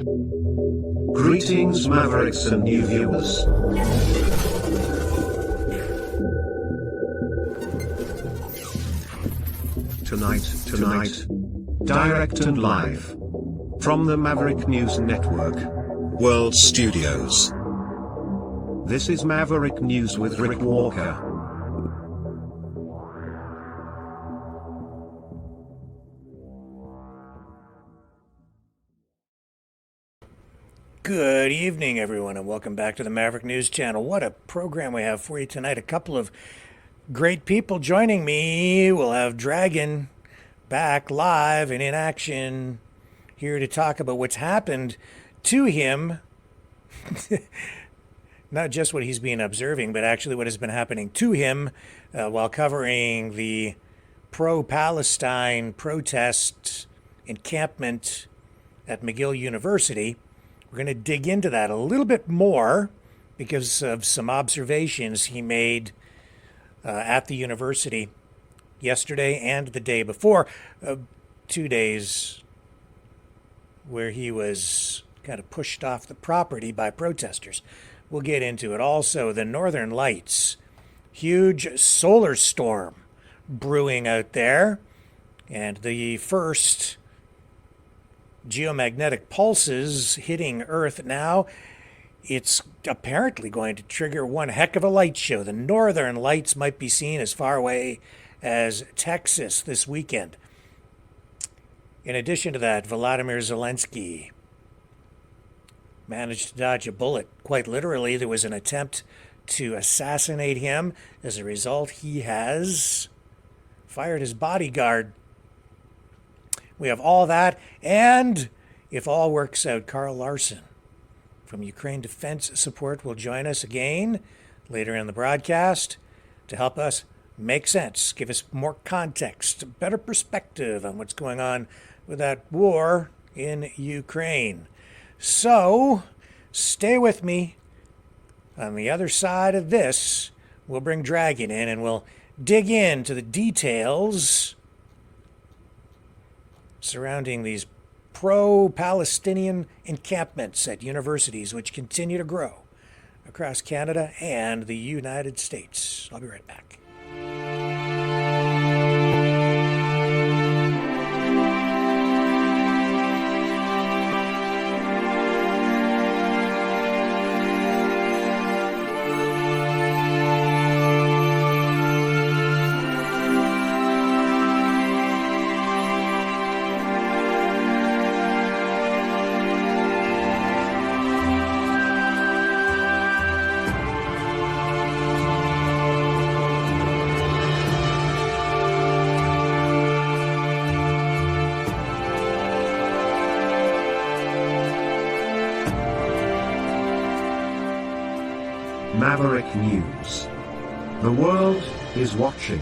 Greetings, Mavericks and new viewers. Tonight, direct and live from the Maverick News Network World Studios. This is Maverick News with Rick Walker. Good evening, everyone, and welcome back to the Maverick News Channel. What a program we have for you tonight. A couple of great people joining me. We'll have Dragon back live and in action here to talk about what's happened to him. Not just what he's been observing, but actually what has been happening to him while covering the pro-Palestine protest encampment at McGill University. We're going to dig into that a little bit more because of some observations he made at the university yesterday and the day before, 2 days where he was kind of pushed off the property by protesters. We'll get into it. Also, the Northern Lights, huge solar storm brewing out there, and the first geomagnetic pulses hitting Earth now. It's apparently going to trigger one heck of a light show. The Northern Lights might be seen as far away as Texas this weekend. In addition to that, Vladimir Zelensky managed to dodge a bullet. Quite literally, there was an attempt to assassinate him. As a result, he has fired his bodyguard. We have all that, and if all works out, Carl Larson from Ukraine Defense Support will join us again later in the broadcast to help us make sense, give us more context, a better perspective on what's going on with that war in Ukraine. So, stay with me. On the other side of this, we'll bring Dragon in and we'll dig into the details surrounding these pro-Palestinian encampments at universities, which continue to grow across Canada and the United States. I'll be right back. Maverick News. The world is watching.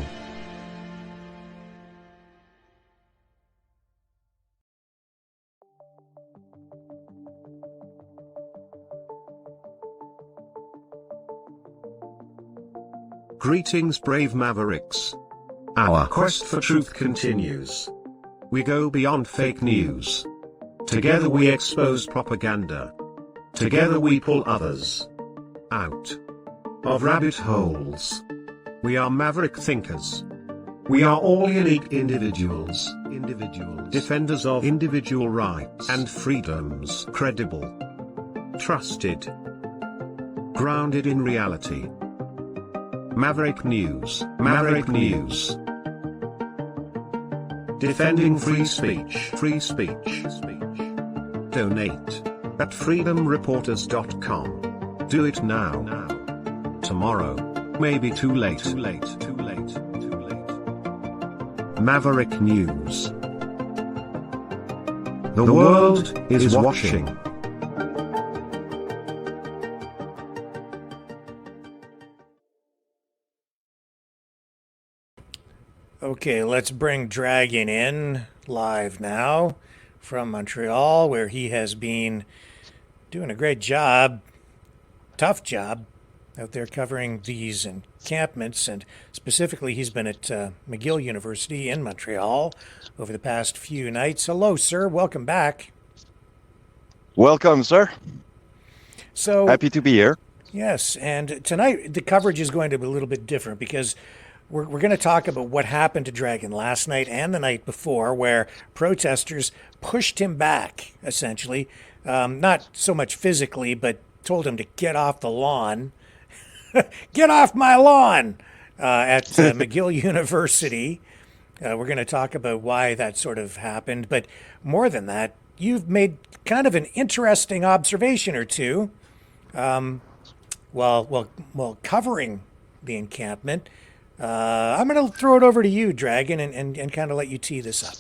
Greetings, brave Mavericks. Our quest for truth continues. We go beyond fake news. Together we expose propaganda. Together we pull others out of rabbit holes. We are maverick thinkers. We are all unique individuals, defenders of individual rights and freedoms, credible, trusted, grounded in reality. Maverick News, Maverick News. Defending free speech, free speech. Donate at freedomreporters.com. Do it now. Tomorrow may be too late. Maverick News. The world is watching. Okay, let's bring Dragon in live now from Montreal, where he has been doing a great job, tough job, out there covering these encampments, and specifically he's been at McGill University in Montreal over the past few nights. Hello, sir. Welcome back. Welcome, sir. So, Happy to be here. yes, and tonight the coverage is going to be a little bit different because we're going to talk about what happened to Dragon last night and the night before, where protesters pushed him back, essentially. Not so much physically, but told him to get off the lawn. Get off my lawn! At McGill University. We're going to talk about why that sort of happened. But more than that, you've made kind of an interesting observation or two while covering the encampment. I'm going to throw it over to you, Dragon, and kind of let you tee this up.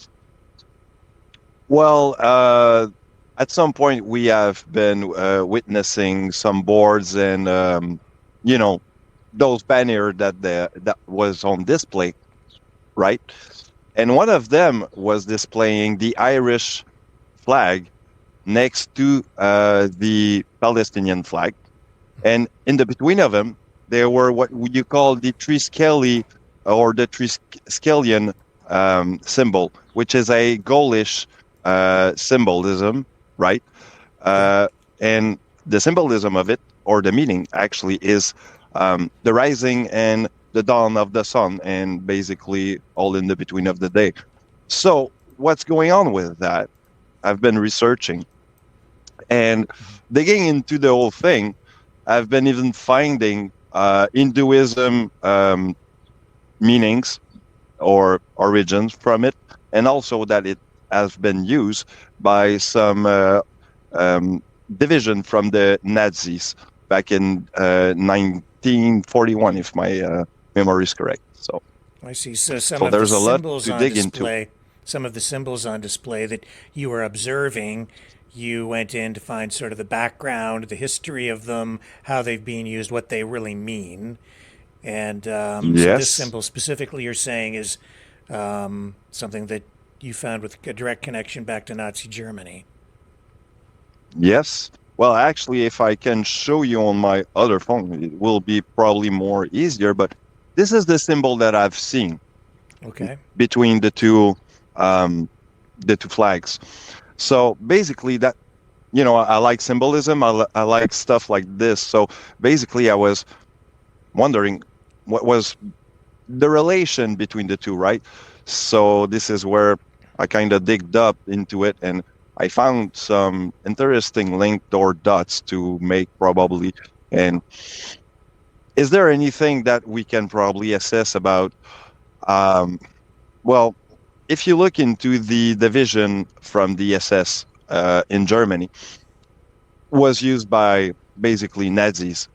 Well, at some point we have been witnessing some boards and you know those banner that was on display, right? And one of them was displaying the Irish flag next to the Palestinian flag, and in the between of them there were what you call the Triskeli or the Triskelion symbol, which is a Gaulish symbolism, right? And the symbolism of it, or the meaning actually, is the rising and the dawn of the sun, and basically all in the between of the day. So what's going on with that? I've been researching and digging into the whole thing. I've been even finding Hinduism meanings or origins from it, and also that it has been used by some division from the Nazis back in 1941, if my memory is correct. So I see. So some so of the there's a lot symbols to on dig into. display, some of the symbols on display that you were observing, you went in to find sort of the background, the history of them, how they've been used, what they really mean. And so this Yes, symbol specifically you're saying is something that you found with a direct connection back to Nazi Germany. yes. Well, actually, if I can show you on my other phone, it will be probably more easier. But this is the symbol that I've seen Okay. between the two flags. So basically, that I like symbolism. I like stuff like this. So basically, I was wondering what was the relation between the two, right? So this is where I kind of digged up into it, and I found some interesting linked or dots to make probably. And is there anything that we can probably assess about? Um, well, if you look into the division from the SS in Germany, was used by basically Nazis.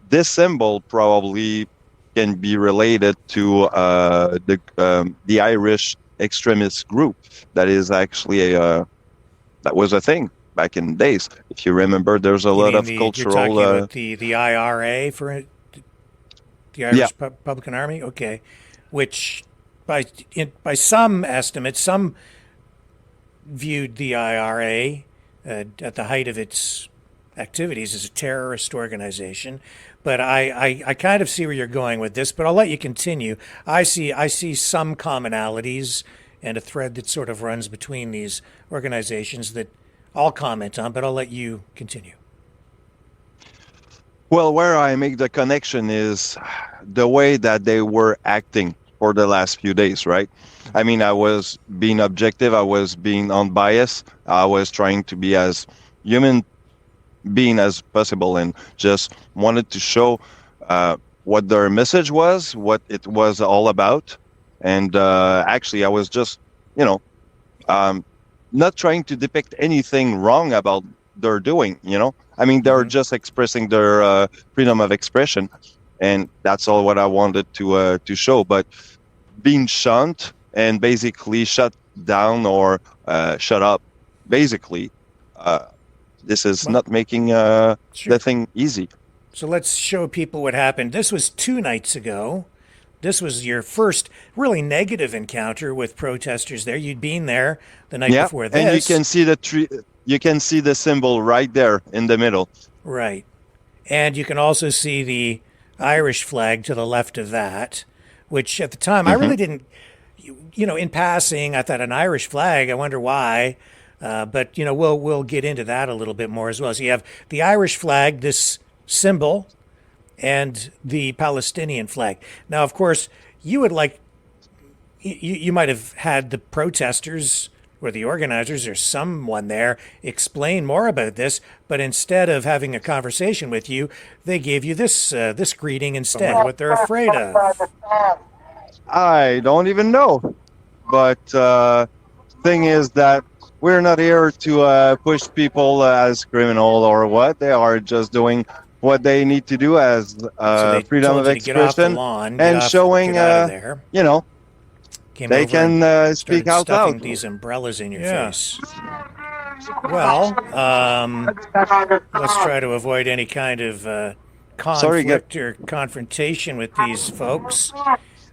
This symbol probably can be related to the Irish extremist group that is actually that was a thing back in the days. If you remember, there's a You lot mean of the you're cultural. talking about the IRA for it, the Yeah, Irish Republican Army? Okay, which by some estimates, some viewed the IRA at the height of its activities as a terrorist organization. But I kind of see where you're going with this, but I'll let you continue. I see some commonalities and a thread that sort of runs between these organizations that I'll comment on, but I'll let you continue. well, where I make the connection is the way that they were acting for the last few days, right? I mean, I was being objective, I was being unbiased, I was trying to be as human being as possible, and just wanted to show what their message was, what it was all about. And actually, I was just, you know, um, not trying to depict anything wrong about their doing. I mean, they're Hmm. just expressing their freedom of expression, and that's all what I wanted to show. But being shunned and basically shut down or shut up, basically, uh, this is Well, not making the sure. thing easy. So let's show people what happened. This was 2 nights ago. This was your first really negative encounter with protesters there. You'd been there the night Yeah, before and you this. can see the tree. You can see the symbol right there in the middle. Right. And you can also see the Irish flag to the left of that, which at the time I Hmm. really didn't, in passing, I thought an Irish flag, I wonder why. But we'll get into that a little bit more as well. So you have the Irish flag, this symbol, and the Palestinian flag. Now, of course, you would like you might have had the protesters or the organizers or someone there explain more about this, but instead of having a conversation with you, they gave you this greeting instead. What they're afraid of. I don't even know. But thing is that we're not here to push people as criminal or what. They are just doing what they need to do as So freedom told of you to get off the expression lawn, and showing, get out of there. Came they over can and speak started out stuffing loud. these umbrellas in your face. Well, let's try to avoid any kind of conflict or confrontation with these folks.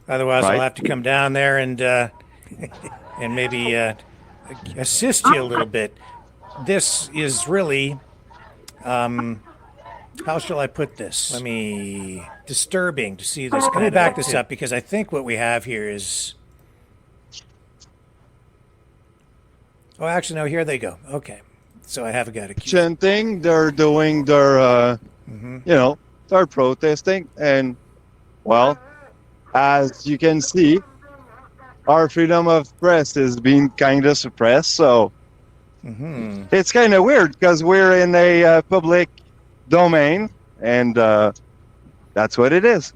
Otherwise, I'll Right. have to come down there and and maybe assist you a little bit. This is really, how shall I put this? Disturbing to see this. Let me back this up because I think what we have here is. Oh, actually, no. Here they go. Okay, so I have got a cue. Chanting, they're doing their, they're protesting, and well, as you can see, our freedom of press is being kind of suppressed. So it's kind of weird because we're in a public domain, and that's what it is.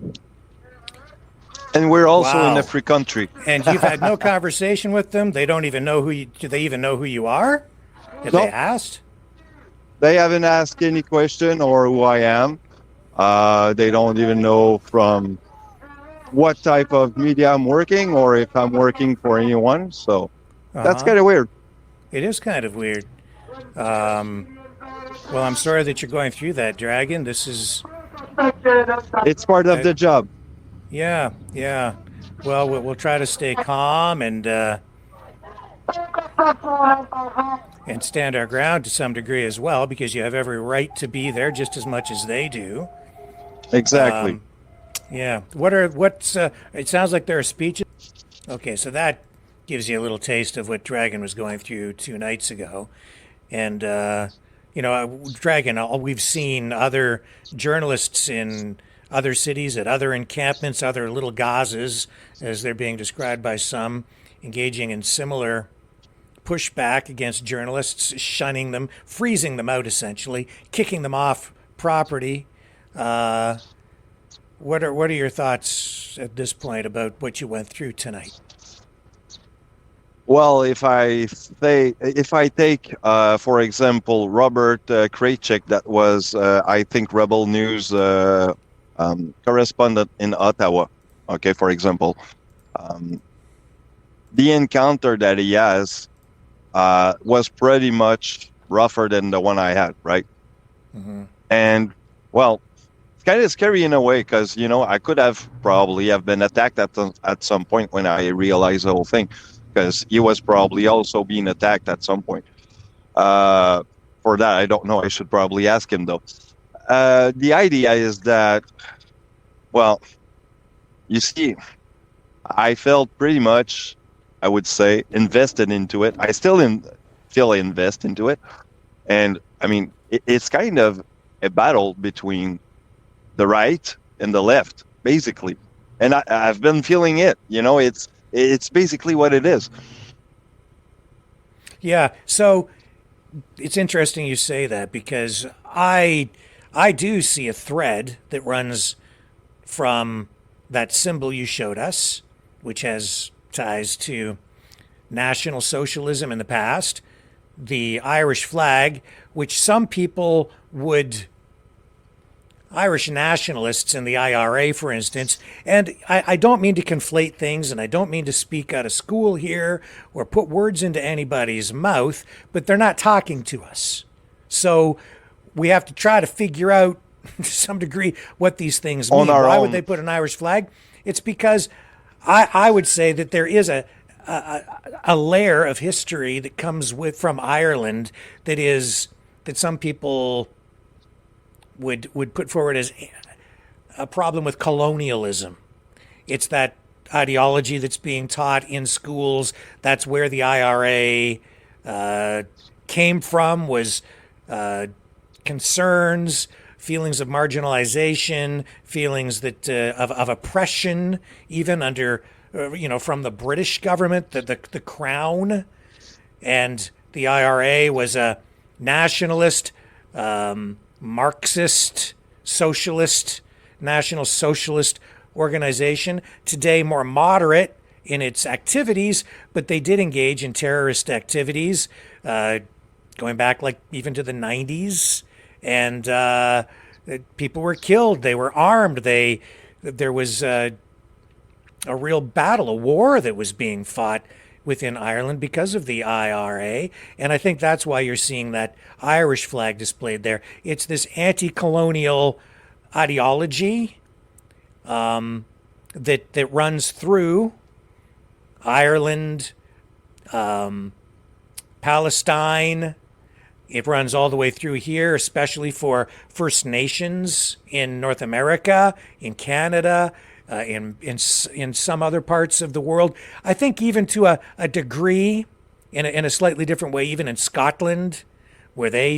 And we're also in a free country. And you've had no conversation with them? They don't even know who you... Do they even know who you are? Have Nope. they asked? They haven't asked any question or who I am. They don't even know from what type of media I'm working or if I'm working for anyone. So that's kind of weird. It is kind of weird. Well, I'm sorry that you're going through that, Dragon. This is... It's part of the job. Yeah. Well, we'll try to stay calm and stand our ground to some degree as well, because you have every right to be there just as much as they do. Exactly. Yeah. It sounds like there are speeches. Okay, so that gives you a little taste of what Dragon was going through 2 nights ago. And, Dragon, we've seen other journalists in other cities, at other encampments, other little gazas, as they're being described by some, engaging in similar pushback against journalists, shunning them, freezing them out essentially, kicking them off property. What are your thoughts at this point about what you went through tonight? Well, if I take, for example, Robert Kraychik, that was, I think, Rebel News correspondent in Ottawa. Okay, for example, the encounter that he has was pretty much rougher than the one I had, right? And well, it's kind of scary in a way because I could have probably have been attacked at some point when I realized the whole thing, because he was probably also being attacked at some point. For that, I don't know. I should probably ask him though. The idea is that, well, you see, I felt pretty much, I would say, invested into it. I still feel invest into it. And I mean, it's kind of a battle between the right and the left, basically. And I've been feeling it, it's basically what it is. Yeah. So it's interesting you say that, because I do see a thread that runs from that symbol you showed us, which has ties to National Socialism in the past, the Irish flag, which some people would, Irish nationalists in the IRA, for instance, and I don't mean to conflate things, and I don't mean to speak out of school here or put words into anybody's mouth, but they're not talking to us. So we have to try to figure out to some degree what these things mean. Why would they put an Irish flag? It's because I would say that there is a layer of history that comes from Ireland that some people would put forward as a problem with colonialism. It's that ideology that's being taught in schools. That's where the IRA came from was concerns, feelings of marginalization, feelings that of oppression, even under from the British government, the Crown, and the IRA was a nationalist, Marxist, socialist, national socialist organization. Today, more moderate in its activities, but they did engage in terrorist activities, going back like even to the 90s, and people were killed. They were armed. There was a real battle, a war that was being fought within Ireland because of the IRA. And I think that's why you're seeing that Irish flag displayed there. It's this anti-colonial ideology that runs through Ireland, Palestine. It runs all the way through here, especially for First Nations in North America, in Canada, in some other parts of the world. I think even to a degree, in a slightly different way, even in Scotland, where they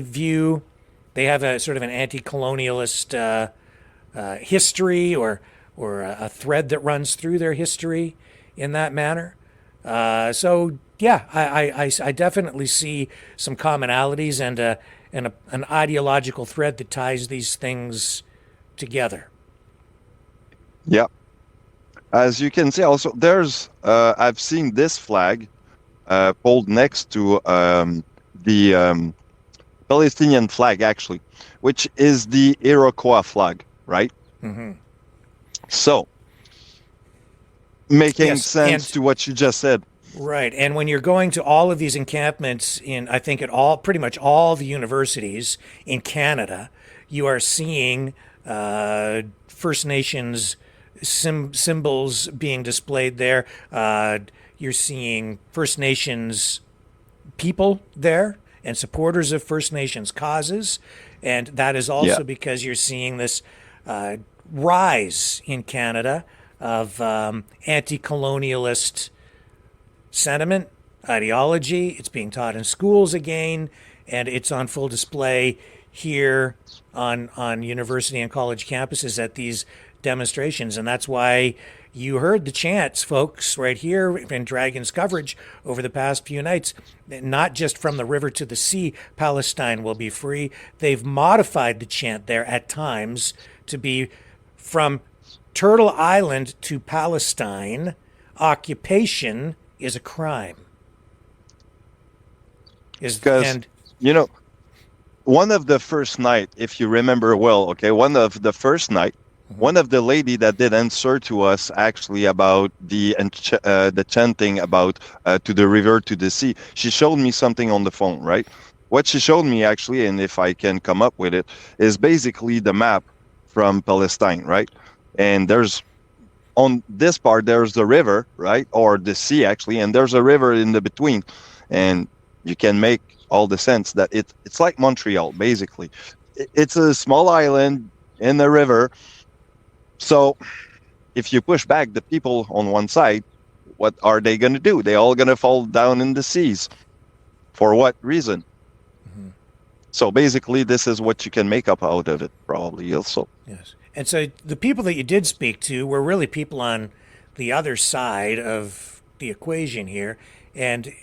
have a sort of an anti-colonialist history or a thread that runs through their history in that manner. So yeah, I definitely see some commonalities and an ideological thread that ties these things together. Yeah. As you can see, also there's I've seen this flag pulled next to the Palestinian flag, actually, which is the Iroquois flag, right? Mm-hmm. So, making Yes, sense to what you just said. Right. And when you're going to all of these encampments in, I think, pretty much all the universities in Canada, you are seeing First Nations symbols being displayed there. You're seeing First Nations people there and supporters of First Nations causes. And that is also because you're seeing this rise in Canada of anti-colonialist sentiment, ideology. It's being taught in schools again, and it's on full display here on university and college campuses at these demonstrations. And that's why you heard the chants, folks, right here in Dragon's coverage over the past few nights. Not just from the river to the sea, Palestine will be free. They've modified the chant there at times to be from Turtle Island to Palestine, occupation is a crime. Because, one of the first night, if you remember well, okay, one of the first night, one of the lady that did answer to us actually about the chanting about to the river, to the sea, she showed me something on the phone, right? What she showed me actually, and if I can come up with it, is basically the map from Palestine, right? And on this part, there's the river, right? Or the sea, actually, and there's a river in the between. And you can make all the sense that it's like Montreal, basically. It's a small island in the river. So if you push back the people on one side, what are they going to do? They're all going to fall down in the seas. For what reason? Mm-hmm. So basically, this is what you can make up out of it, probably also. Yes. And so the people that you did speak to were really people on the other side of the equation here. And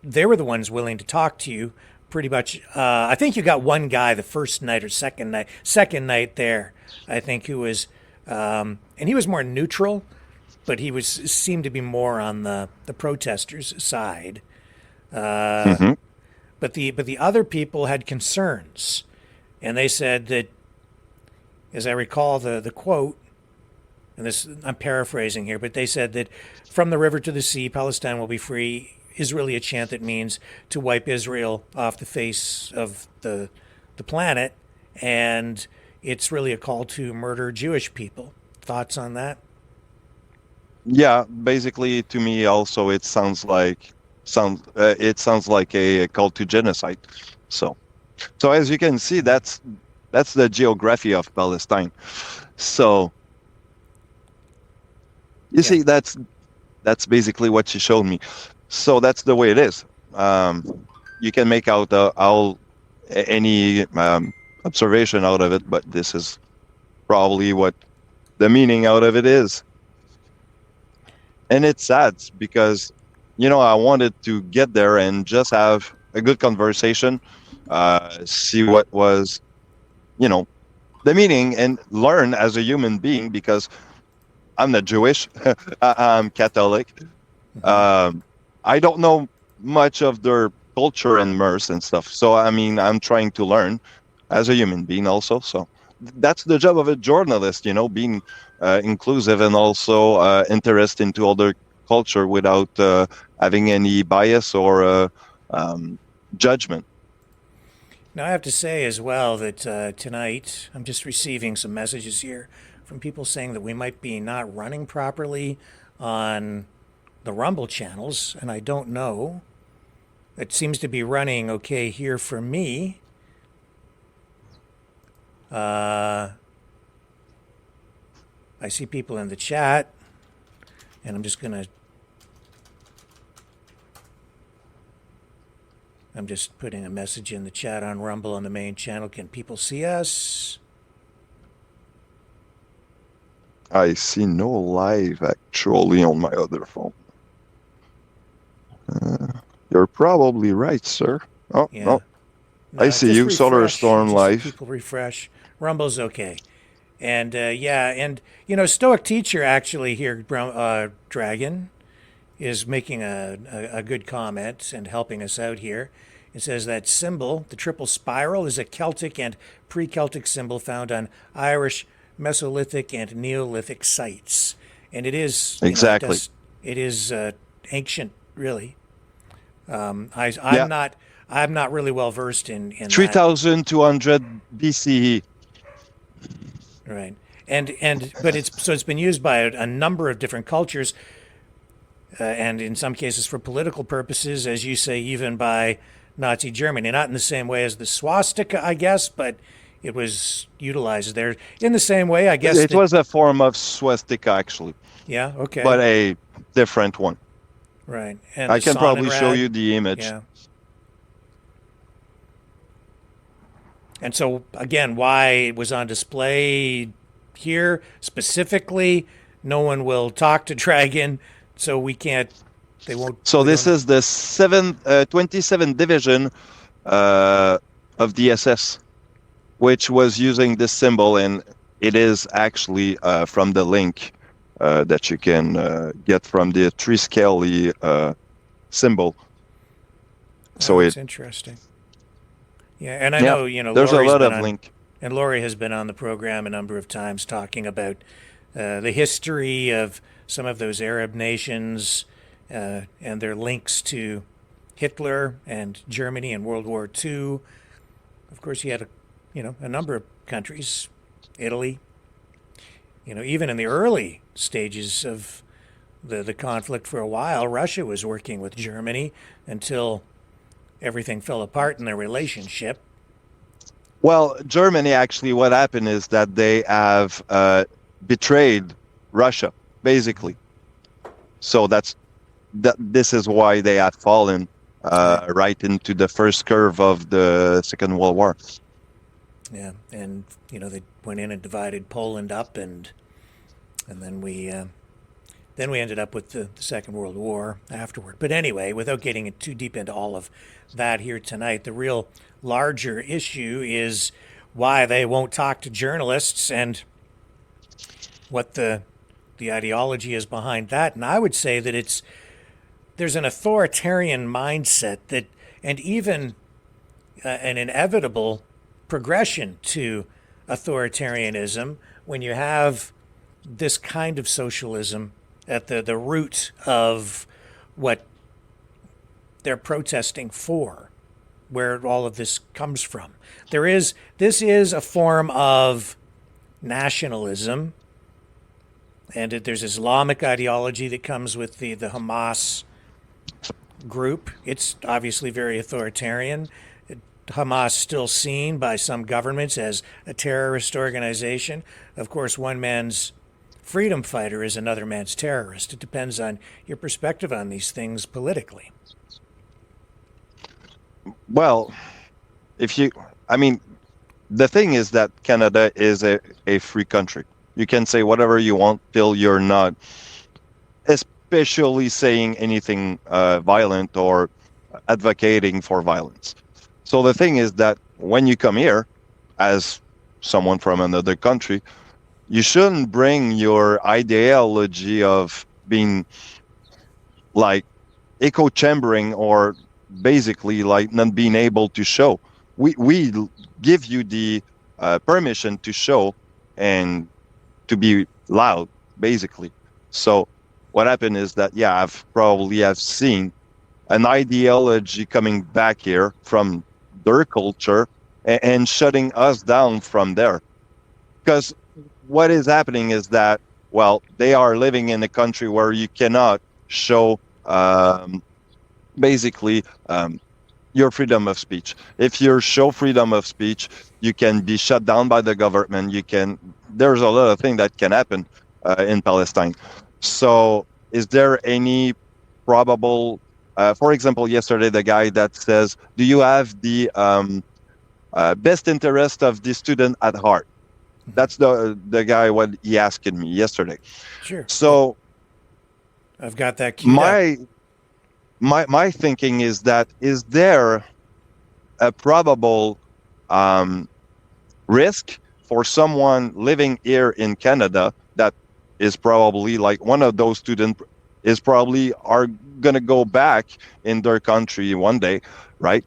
they were the ones willing to talk to you pretty much. I think you got one guy the first night or second night there, I think, who was, and he was more neutral, but he seemed to be more on the protesters' side. Mm-hmm. But the other people had concerns, and they said that, as I recall the quote, and this I'm paraphrasing here, but they said that from the river to the sea, Palestine will be free is really a chant that means to wipe Israel off the face of the planet, and it's really a call to murder Jewish people. Thoughts on that? Yeah, basically, to me also, it sounds like a call to genocide. So as you can see, that's the geography of Palestine. So you see, that's basically what she showed me. So that's the way it is. you can make out any observation out of it, but this is probably what the meaning out of it is. And it's sad because, I wanted to get there and just have a good conversation, see what was, the meaning, and learn as a human being, because I'm not Jewish. I'm Catholic. I don't know much of their culture and mores and stuff. So, I'm trying to learn as a human being also. So that's the job of a journalist, being inclusive and also interest into other culture without having any bias or judgment. Now, I have to say as well that tonight I'm just receiving some messages here from people saying that we might be not running properly on the Rumble channels, and I don't know. It seems to be running okay here for me. I see people in the chat, and I'm just putting a message in the chat on Rumble on the main channel. Can people see us? I see no live actually on my other phone. You're probably right, sir. Oh, Yeah. no. I see you, Solar Storm live. People refresh. Rumble's okay. And and Stoic Teacher actually here, Dragon, is making a good comment and helping us out here. It says that symbol, the triple spiral, is a Celtic and pre-Celtic symbol found on Irish Mesolithic and Neolithic sites, and it is exactly. It is ancient, really. I'm not really well versed in 3,200 BCE. Right, but it's been used by a number of different cultures, and in some cases for political purposes, as you say, even by Nazi Germany. Not in the same way as the swastika, I guess, but it was utilized there in the same way, I guess. It was a form of swastika, actually. Yeah, okay. But a different one. Right. And I can probably show you the image. Yeah. And so, again, why it was on display here specifically, no one will talk to Dragon, so we can't, they won't. So this is the 27th division of the SS, which was using this symbol, and it is actually from the link that you can get from the Triskeli symbol. So it's interesting. Yeah, and I know, there's Laurie's a lot of link. And Laurie has been on the program a number of times talking about the history of some of those Arab nations and their links to Hitler and Germany in World War II. Of course, you had a number of countries, Italy. Even in the early stages of the conflict for a while, Russia was working with Germany until everything fell apart in their relationship. Well, Germany, actually, what happened is that they have betrayed Russia, basically. So this is why they had fallen right into the first curve of the Second World War. Yeah, and they went in and divided Poland up, and then we ended up with the Second World War afterward. But anyway, without getting too deep into all of that here tonight, the real larger issue is why they won't talk to journalists and what the ideology is behind that. And I would say that there's an authoritarian mindset that, and even an inevitable progression to authoritarianism when you have this kind of socialism at the root of what they're protesting for, where all of this comes from. This is a form of nationalism, and there's Islamic ideology that comes with the Hamas group. It's obviously very authoritarian. Hamas still seen by some governments as a terrorist organization. Of course, one man's freedom fighter is another man's terrorist. It depends on your perspective on these things politically. Well, if you, I mean, the thing is that Canada is a free country. You can say whatever you want till you're not, especially saying anything violent or advocating for violence. So the thing is that when you come here as someone from another country, you shouldn't bring your ideology of being like echo chambering or basically like not being able to show. We give you the permission to show and to be loud, basically. So what happened is that yeah, I've seen an ideology coming back here from their culture and shutting us down from there. Because what is happening is that well, they are living in a country where you cannot show basically your freedom of speech. If you show freedom of speech, you can be shut down by the government. There's a lot of things that can happen in Palestine. So is there any probable, for example, yesterday, the guy that says, do you have the best interest of the student at heart? That's the guy what he asked me yesterday. Sure. So I've got that queued up. My thinking is that is there a probable risk for someone living here in Canada that is probably like one of those students is probably are gonna go back in their country one day, right?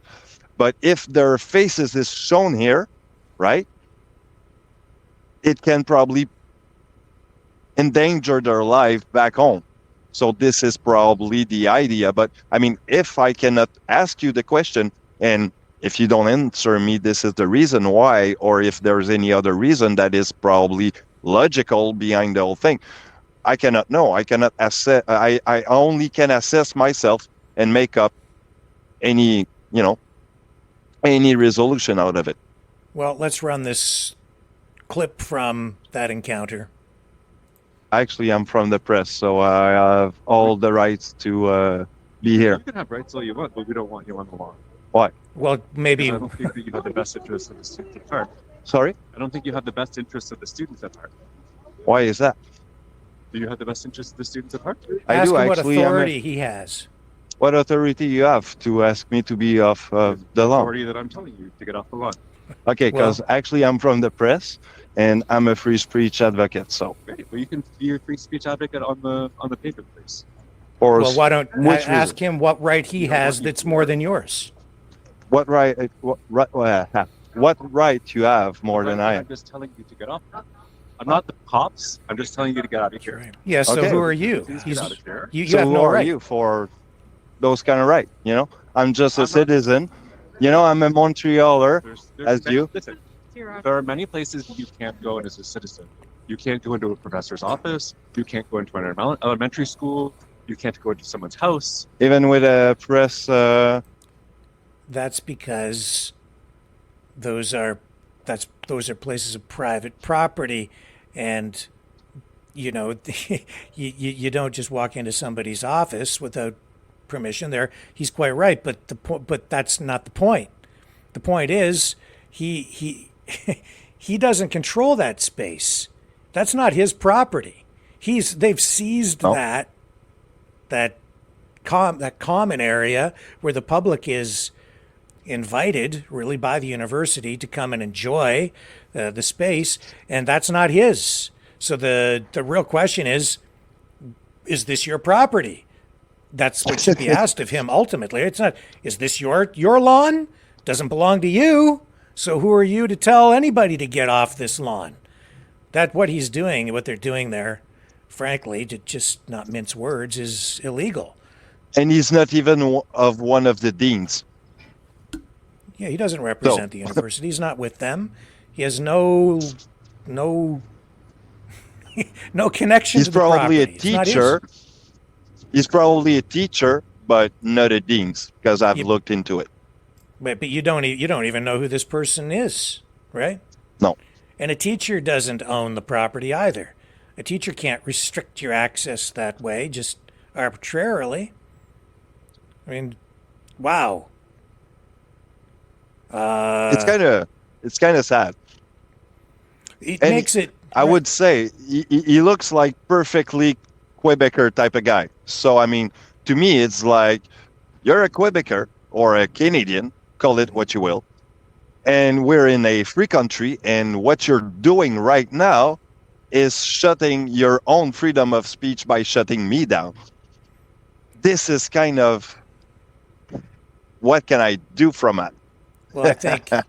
But if their faces is shown here, right, it can probably endanger their life back home. So this is probably the idea. But I mean, if I cannot ask you the question, and if you don't answer me, this is the reason why, or if there's any other reason that is probably logical behind the whole thing, I cannot know. I cannot assess. I only can assess myself and make up any, any resolution out of it. Well, let's run this clip from that encounter. Actually, I'm from the press, so I have all the rights to be here. You can have rights all you want, but we don't want you on the lawn. Why? Well, maybe. I don't think that you have the best interests of the students at heart. Sorry? I don't think you have the best interests of the students at heart. Why is that? Do you have the best interests of the students at heart? I Ask do him what actually. authority he has. What authority you have to ask me to be off the lawn? Authority that I'm telling you to get off the lawn. Okay, because actually I'm from the press and I'm a free speech advocate. So, Great. Well, you can be a free speech advocate on the paper, please. or Well, why don't which ask reason? him what right he You don't has want that's you- more than yours? What right? What right you have more than I I'm am? just telling you to get off. I'm not the cops. I'm just telling you to get out of here. Right. Yeah, so Okay. who are you? Please He's, get out of here. you So have who no are right. you for those kind of right? I'm just a I'm not- citizen. I'm a Montrealer. There's As many, you? Listen, there are many places you can't go in as a citizen. You can't go into a professor's office. You can't go into an elementary school. You can't go into someone's house. Even with a press. That's because those are places of private property, and you don't just walk into somebody's office without permission. There, he's quite right, but that's not the point. The point is he he doesn't control that space. That's not his property. They've seized No. that common area where the public is invited really by the university to come and enjoy the space, and that's not his. So the real question is this your property? That's what should be asked of him ultimately. It's not, is this your lawn? Doesn't belong to you. So who are you to tell anybody to get off this lawn? That what he's doing, what they're doing there, frankly, to just not mince words, is illegal. And he's not even of one of the deans. Yeah, he doesn't represent the university. He's not with them. He has no no connection He's to the probably a property. It's not his. teacher. He's probably a teacher, but not a dean's because I've Yep. looked into it. But you don't even know who this person is, right? No. And a teacher doesn't own the property either. A teacher can't restrict your access that way, just arbitrarily. I mean, wow. It's kind of sad. It And makes it. I would say he looks like perfectly Quebecer type of guy. So I mean, to me, it's like you're a Quebecer or a Canadian, call it what you will, and we're in a free country, and what you're doing right now is shutting your own freedom of speech by shutting me down. This is kind of what can I do from it? Well,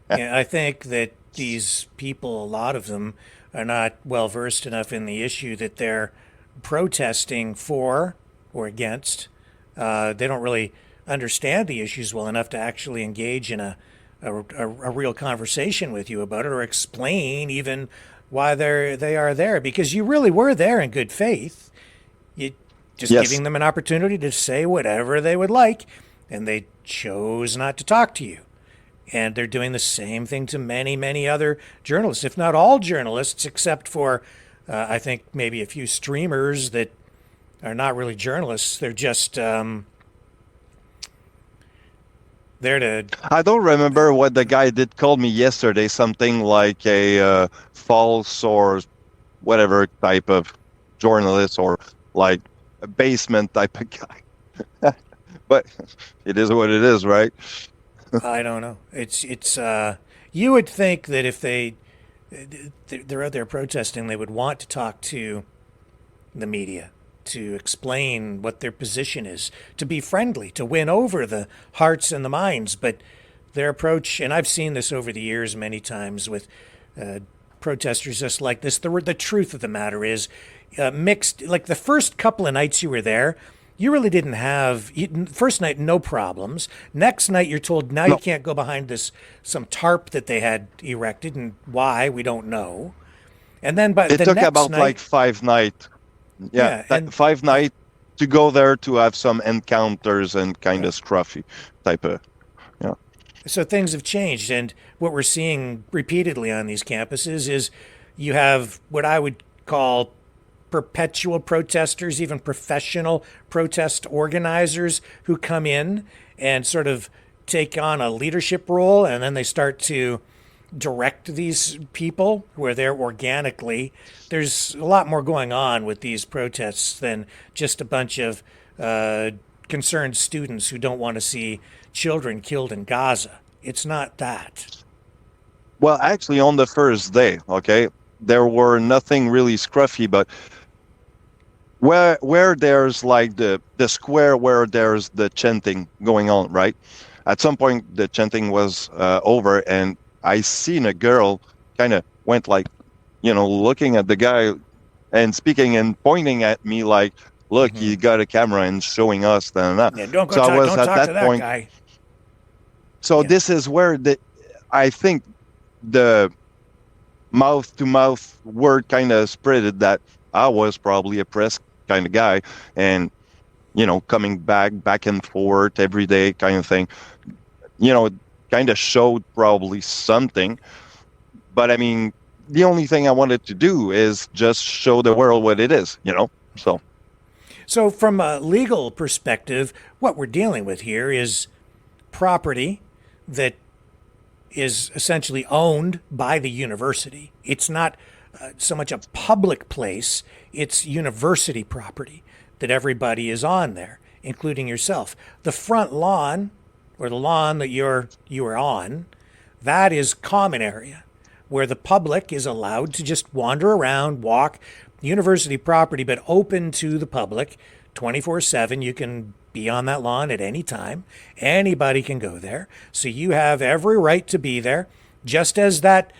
I think that these people, a lot of them, are not well versed enough in the issue that they're protesting for or against. They don't really understand the issues well enough to actually engage in a real conversation with you about it, or explain even why they are there, because you really were there in good faith. You just Yes. giving them an opportunity to say whatever they would like, and they chose not to talk to you. And they're doing the same thing to many, many other journalists, if not all journalists, except for, I think, maybe a few streamers that are not really journalists. They're just there to. I don't remember what the guy did call me yesterday. Something like a false or whatever type of journalist, or like a basement type of guy. But it is what it is, right? I don't know. It's you would think that if they're out there protesting, they would want to talk to the media, to explain what their position is, to be friendly, to win over the hearts and the minds. But their approach, and I've seen this over the years many times with protesters just like this. The truth of the matter is, mixed. Like the first couple of nights you were there, you really didn't have. First night, no problems. Next night, you're told now you can't go behind some tarp that they had erected, and why we don't know. And then, but It the took next about night, like 5 nights. Yeah, and 5 nights to go there to have some encounters and kind of scruffy type of. Yeah. so things have changed, and what we're seeing repeatedly on these campuses is you have what I would call perpetual protesters, even professional protest organizers who come in and sort of take on a leadership role, and then they start to direct these people where they're organically. There's a lot more going on with these protests than just a bunch of concerned students who don't want to see children killed in Gaza. It's not that. Well, actually, on the first day, okay, there were nothing really scruffy, but where there's like the square where there's the chanting going on, right? At some point, the chanting was over, and I seen a girl kind of went like, looking at the guy and speaking and pointing at me like, look, you got a camera and showing us that. Yeah, don't go So I talk, was don't at talk that to that point. guy. So Yeah. this is where I think the mouth-to-mouth word kind of spreaded that I was probably a press kind of guy, and coming back and forth every day kind of thing. Kind of showed probably something, but I mean, the only thing I wanted to do is just show the world what it is. So, from a legal perspective, what we're dealing with here is property that is essentially owned by the university. It's not so much a public place, it's university property that everybody is on there, including yourself. The front lawn, or the lawn that you are on, that is common area where the public is allowed to just wander around, walk, university property, but open to the public 24/7. You can be on that lawn at any time. Anybody can go there. So you have every right to be there, just as that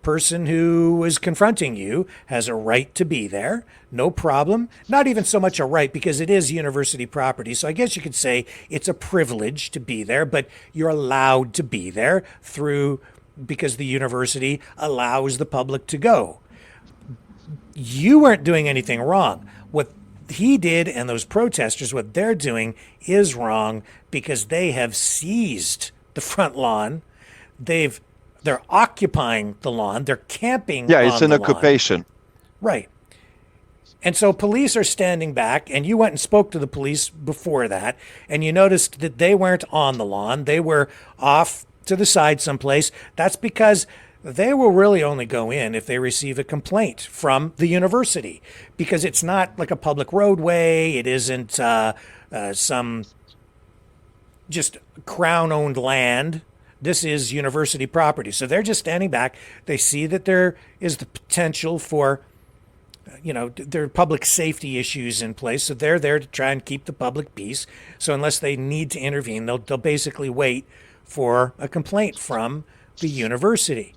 person who is confronting you has a right to be there. No problem. Not even so much a right, because it is university property. So I guess you could say it's a privilege to be there, but you're allowed to be there because the university allows the public to go. You weren't doing anything wrong. What he did and those protesters, what they're doing is wrong, because they have seized the front lawn. They're occupying the lawn. They're camping. Yeah, it's on an the lawn. occupation. Right. And so police are standing back, and you went and spoke to the police before that, and you noticed that they weren't on the lawn. They were off to the side someplace. That's because they will really only go in if they receive a complaint from the university, because it's not like a public roadway. It isn't some just crown-owned land. This is university property. So they're just standing back. They see that there is the potential for, there are public safety issues in place. So they're there to try and keep the public peace. So unless they need to intervene, they'll basically wait for a complaint from the university.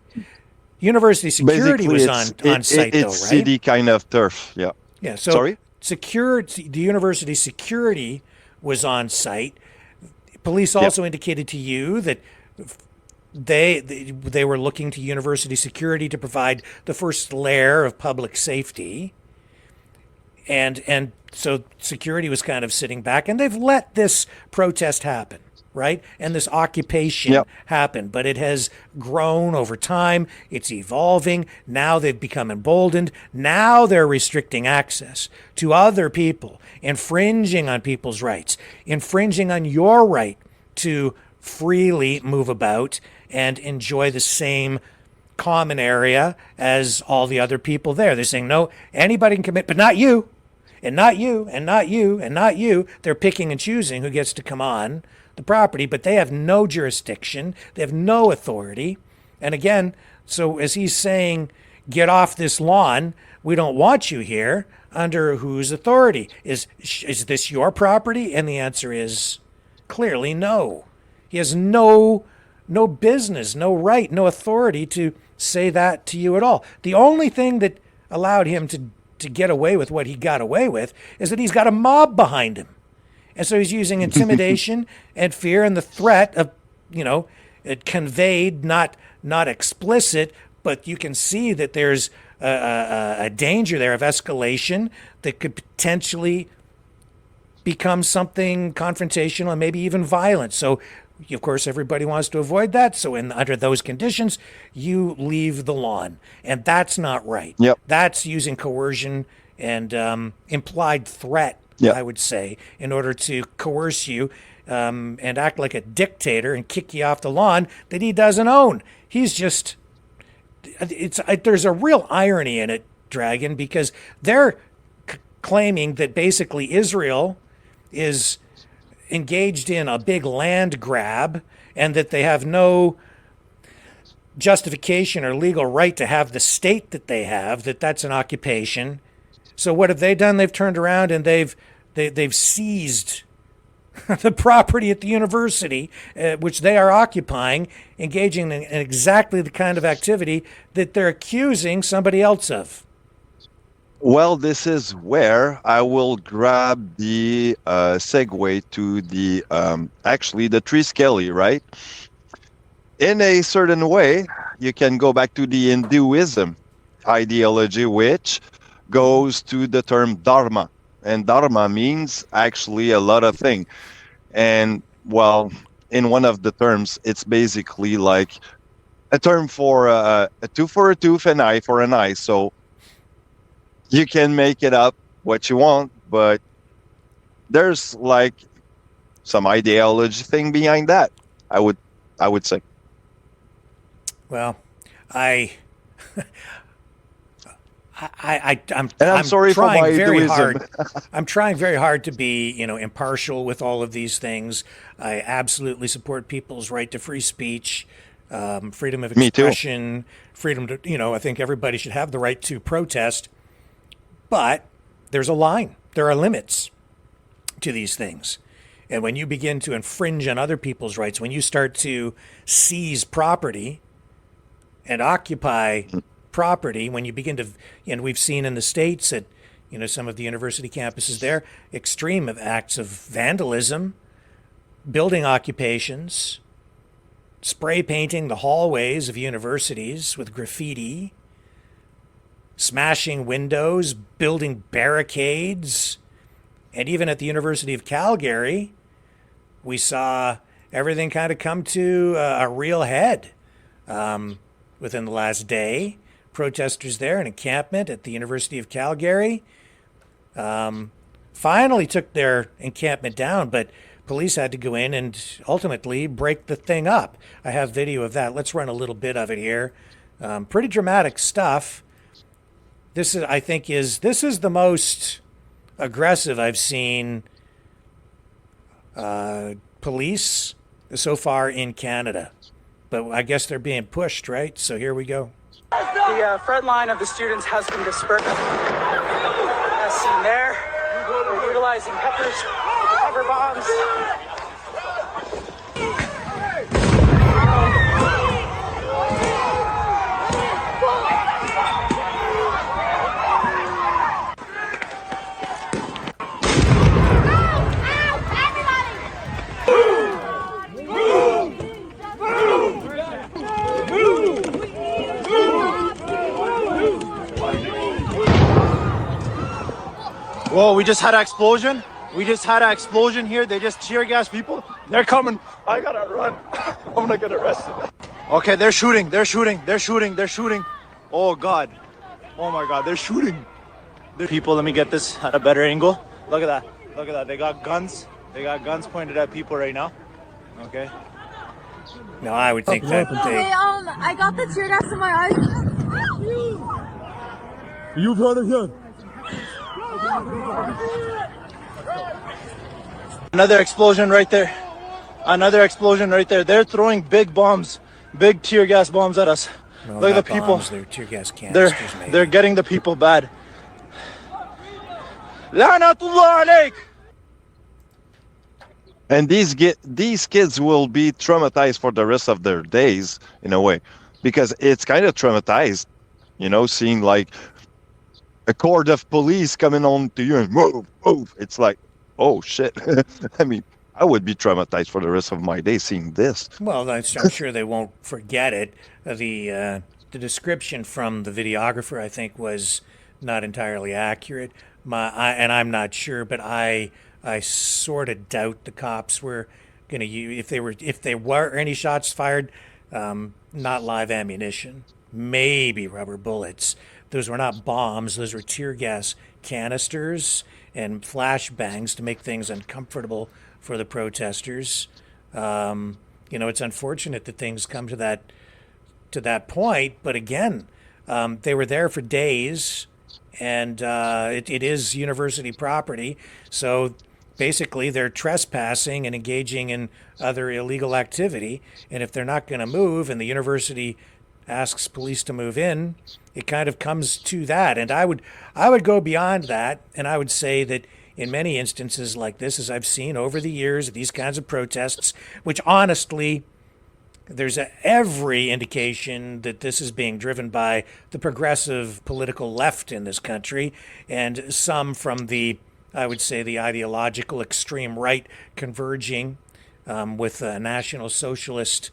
University security Basically, was on site, though, right? It's city kind of turf. Yeah. Yeah. So Sorry? the university security was on site. Police also indicated to you that they were looking to university security to provide the first layer of public safety, and so security was kind of sitting back, and they've let this protest happen, right? And this occupation happen, but it has grown over time. It's evolving. Now they've become emboldened. Now they're restricting access to other people, infringing on people's rights, infringing on your right to freely move about and enjoy the same common area as all the other people there. They're saying, no, anybody can commit, but not you, and not you, and not you, and not you. They're picking and choosing who gets to come on the property, but they have no jurisdiction. They have no authority. And again, so as he's saying, get off this lawn, we don't want you here, under whose authority? Is this your property? And the answer is clearly no. He has no business, no right, no authority to say that to you at all. The only thing that allowed him to get away with what he got away with is that he's got a mob behind him. And so he's using intimidation and fear and the threat of, it conveyed, not explicit, but you can see that there's a danger there of escalation that could potentially become something confrontational and maybe even violent. So, of course, everybody wants to avoid that. So under those conditions, you leave the lawn. And that's not right. Yep. That's using coercion and implied threat, I would say, in order to coerce you and act like a dictator and kick you off the lawn that he doesn't own. He's just... there's a real irony in it, Dragon, because they're claiming that basically Israel is engaged in a big land grab and that they have no justification or legal right to have the state that they have, that's an occupation. So what have they done? They've turned around and they've seized the property at the university, which they are occupying, engaging in exactly the kind of activity that they're accusing somebody else of. Well, this is where I will grab the segue to the actually the Triskeli, right? In a certain way, you can go back to the Hinduism ideology, which goes to the term dharma, and dharma means actually a lot of things. And well, in one of the terms, it's basically like a term for a tooth for a tooth, an eye for an eye. So you can make it up what you want, but there's like some ideology thing behind that. I would say. Well, I'm sorry for my very Hinduism. hard. I'm trying very hard to be, impartial with all of these things. I absolutely support people's right to free speech, freedom of expression, freedom to, I think everybody should have the right to protest. But there's a line. There are limits to these things. And when you begin to infringe on other people's rights, when you start to seize property and occupy property, when you begin to, we've seen in the States at, some of the university campuses there, extreme acts of vandalism, building occupations, spray painting the hallways of universities with graffiti, smashing windows, building barricades. And even at the University of Calgary, we saw everything kind of come to a real head within the last day. Protesters there, an encampment at the University of Calgary, finally took their encampment down, but police had to go in and ultimately break the thing up. I have video of that. Let's run a little bit of it here. Pretty dramatic stuff. This is, I think, this is the most aggressive I've seen police so far in Canada. But I guess they're being pushed, right? So here we go. The front line of the students has been dispersed. As seen there, we're utilizing pepper bombs. Whoa, we just had an explosion. We just had an explosion here. They just tear gas people. They're coming. I gotta run. I'm gonna get arrested. Okay, they're shooting. They're shooting. They're shooting. They're shooting. Oh God. Oh my God, they're shooting. People, let me get this at a better angle. Look at that. Look at that. They got guns. They got guns pointed at people right now. Okay. No, I would think that Okay, I got the tear gas in my eyes. You brother here. Another explosion right there. Another explosion right there. They're throwing big bombs, big tear gas bombs at us. No, look at the people. Bombs, they're tear gas canisters, They're getting the people bad. Lanatullah alayk. And these kids will be traumatized for the rest of their days, in a way, because it's kind of traumatized, seeing like a court of police coming on to you and move. It's like, oh shit. I mean, I would be traumatized for the rest of my day seeing this. Well, I'm sure they won't forget it. The description from the videographer, I think, was not entirely accurate. And I'm not sure, but I sort of doubt the cops were going to use, if there were any shots fired, not live ammunition, maybe rubber bullets. Those were not bombs. Those were tear gas canisters and flashbangs to make things uncomfortable for the protesters. It's unfortunate that things come to that point. But again, they were there for days, and it is university property. So basically, they're trespassing and engaging in other illegal activity. And if they're not going to move, and the university asks police to move in, it kind of comes to that. And I would go beyond that, and I would say that in many instances like this, as I've seen over the years, these kinds of protests, which honestly, there's every indication that this is being driven by the progressive political left in this country, and some from the, I would say, the ideological extreme right converging with national socialist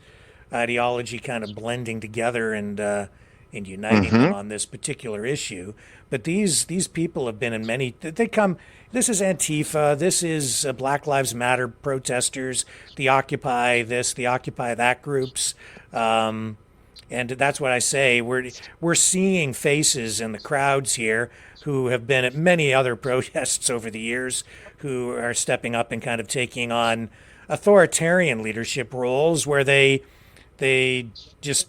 ideology kind of blending together and uniting them on this particular issue. But these people have been in many. This is Antifa. This is Black Lives Matter protesters. The Occupy this, the Occupy that groups, and that's what I say. We're seeing faces in the crowds here who have been at many other protests over the years, who are stepping up and kind of taking on authoritarian leadership roles where they just,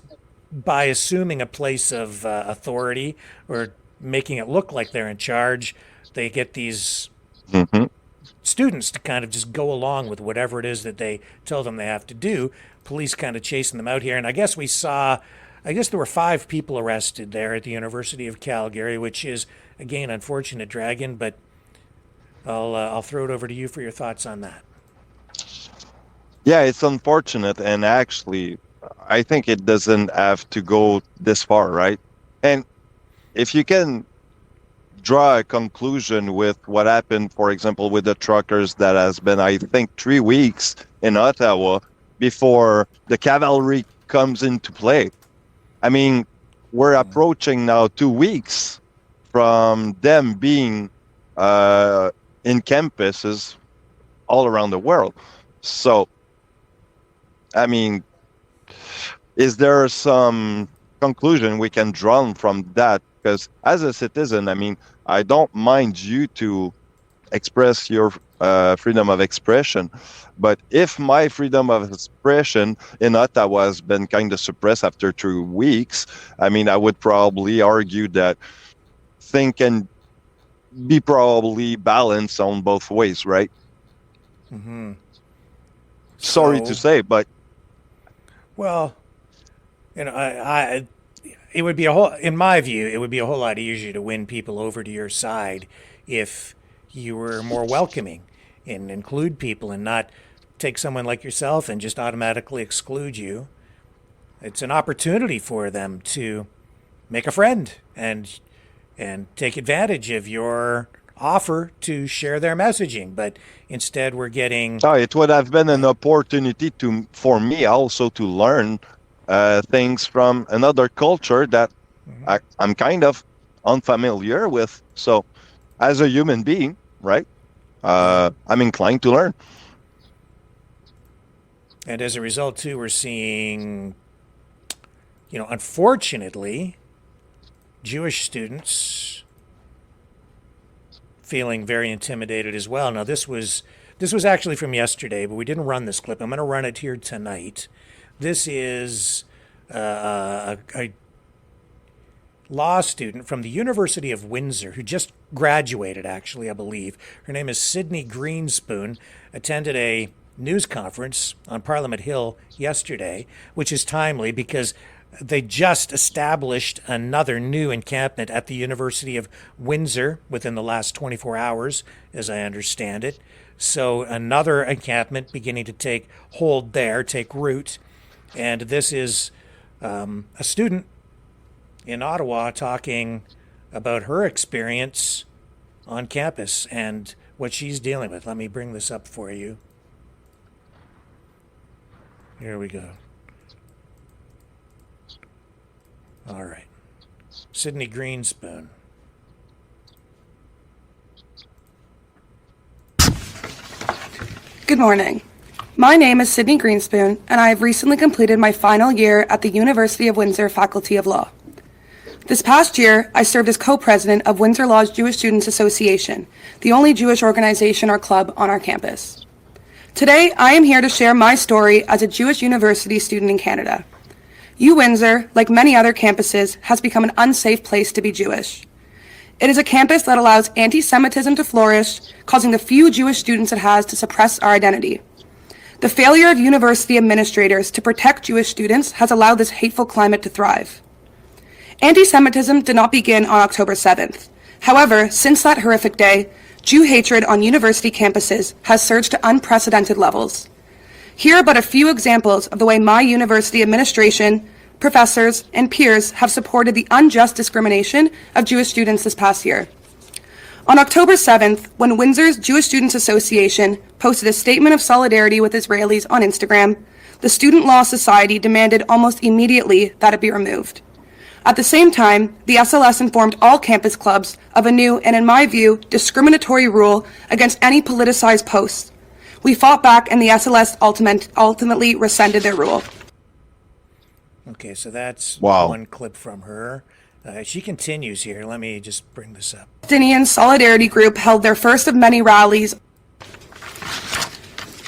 by assuming a place of authority or making it look like they're in charge, they get these students to kind of just go along with whatever it is that they tell them they have to do. Police kind of chasing them out here. And I guess there were 5 people arrested there at the University of Calgary, which is, again, unfortunate, Dragon, but I'll throw it over to you for your thoughts on that. Yeah, it's unfortunate, and actually, I think it doesn't have to go this far, right? And if you can draw a conclusion with what happened, for example, with the truckers, that has been, I think, 3 weeks in Ottawa before the cavalry comes into play. I mean, we're approaching now 2 weeks from them being in campuses all around the world. So, I mean, is there some conclusion we can draw from that? Because as a citizen, I mean, I don't mind you to express your freedom of expression. But if my freedom of expression in Ottawa has been kind of suppressed after 2 weeks, I mean, I would probably argue that thing can be probably balanced on both ways, right? Mm-hmm. Sorry to say, but well, it would be in my view, it would be a whole lot easier to win people over to your side if you were more welcoming and include people and not take someone like yourself and just automatically exclude you. It's an opportunity for them to make a friend and take advantage of your offer to share their messaging. But instead, we're getting. Oh, it would have been an opportunity for me also to learn things from another culture that I'm kind of unfamiliar with. So, as a human being, right, I'm inclined to learn. And as a result, too, we're seeing, unfortunately, Jewish students feeling very intimidated as well. Now, this was actually from yesterday, but we didn't run this clip. I'm going to run it here tonight. This is a law student from the University of Windsor who just graduated, actually, I believe. Her name is Sydney Greenspoon, attended a news conference on Parliament Hill yesterday, which is timely because they just established another new encampment at the University of Windsor within the last 24 hours, as I understand it. So another encampment beginning to take hold there, take root. And this is a student in Ottawa talking about her experience on campus and what she's dealing with. Let me bring this up for you. Here we go. All right. Sydney Greenspoon. Good morning. My name is Sydney Greenspoon, and I have recently completed my final year at the University of Windsor Faculty of Law. This past year, I served as co-president of Windsor Law's Jewish Students Association, the only Jewish organization or club on our campus. Today, I am here to share my story as a Jewish university student in Canada. UWindsor, like many other campuses, has become an unsafe place to be Jewish. It is a campus that allows anti-Semitism to flourish, causing the few Jewish students it has to suppress our identity. The failure of university administrators to protect Jewish students has allowed this hateful climate to thrive. Anti-Semitism did not begin on October 7th. However, since that horrific day, Jew hatred on university campuses has surged to unprecedented levels. Here are but a few examples of the way my university administration, professors, and peers have supported the unjust discrimination of Jewish students this past year. On October 7th, when Windsor's Jewish Students Association posted a statement of solidarity with Israelis on Instagram, the Student Law Society demanded almost immediately that it be removed. At the same time, the SLS informed all campus clubs of a new and, in my view, discriminatory rule against any politicized posts. We fought back, and the SLS ultimately rescinded their rule. Okay, so that's Wow. one clip from her. She continues here. Let me just bring this up. Palestinian Solidarity Group held their first of many rallies.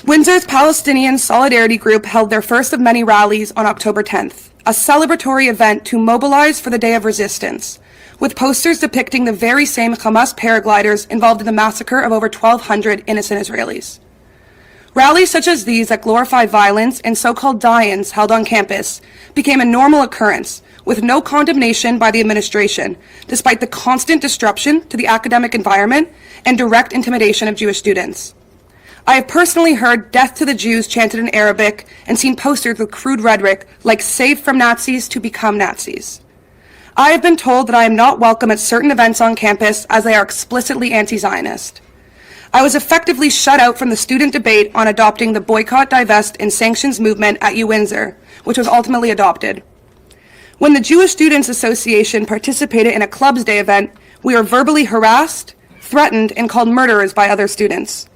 Windsor's Palestinian Solidarity Group held their first of many rallies on October 10th, a celebratory event to mobilize for the Day of Resistance, with posters depicting the very same Hamas paragliders involved in the massacre of over 1,200 innocent Israelis. Rallies such as these that glorify violence and so-called die-ins held on campus became a normal occurrence, with no condemnation by the administration, despite the constant disruption to the academic environment and direct intimidation of Jewish students. I have personally heard "Death to the Jews" chanted in Arabic and seen posters with crude rhetoric like "Save from Nazis to become Nazis." I have been told that I am not welcome at certain events on campus as they are explicitly anti-Zionist. I was effectively shut out from the student debate on adopting the boycott, divest, and sanctions movement at UWindsor, which was ultimately adopted. When the Jewish Students Association participated in a Clubs Day event, we were verbally harassed, threatened, and called murderers by other students.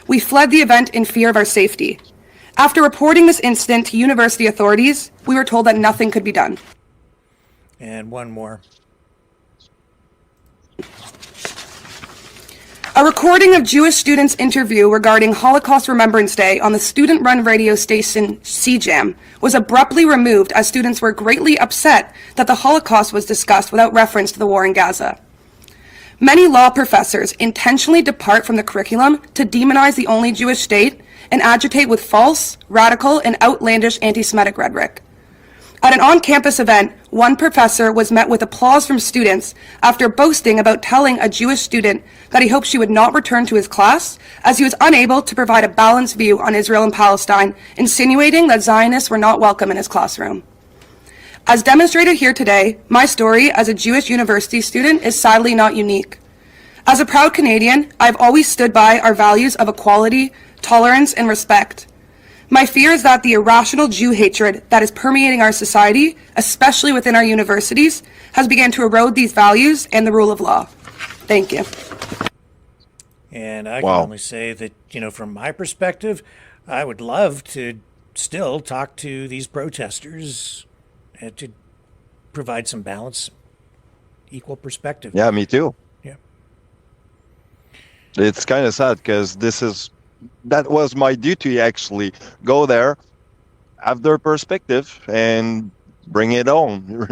We fled the event in fear of our safety. After reporting this incident to university authorities, we were told that nothing could be done. And one more. A recording of Jewish students' interview regarding Holocaust Remembrance Day on the student-run radio station CJAM was abruptly removed as students were greatly upset that the Holocaust was discussed without reference to the war in Gaza. Many law professors intentionally depart from the curriculum to demonize the only Jewish state and agitate with false, radical, and outlandish anti-Semitic rhetoric. At an on-campus event, one professor was met with applause from students after boasting about telling a Jewish student that he hoped she would not return to his class as he was unable to provide a balanced view on Israel and Palestine, insinuating that Zionists were not welcome in his classroom. As demonstrated here today, my story as a Jewish university student is sadly not unique. As a proud Canadian, I've always stood by our values of equality, tolerance, and respect. My fear is that the irrational Jew hatred that is permeating our society, especially within our universities, has begun to erode these values and the rule of law. Thank you. And I can only say that, from my perspective, I would love to still talk to these protesters and to provide some balance, equal perspective. Yeah, me too. Yeah. It's kind of sad because that was my duty, actually. Go there, have their perspective, and bring it on.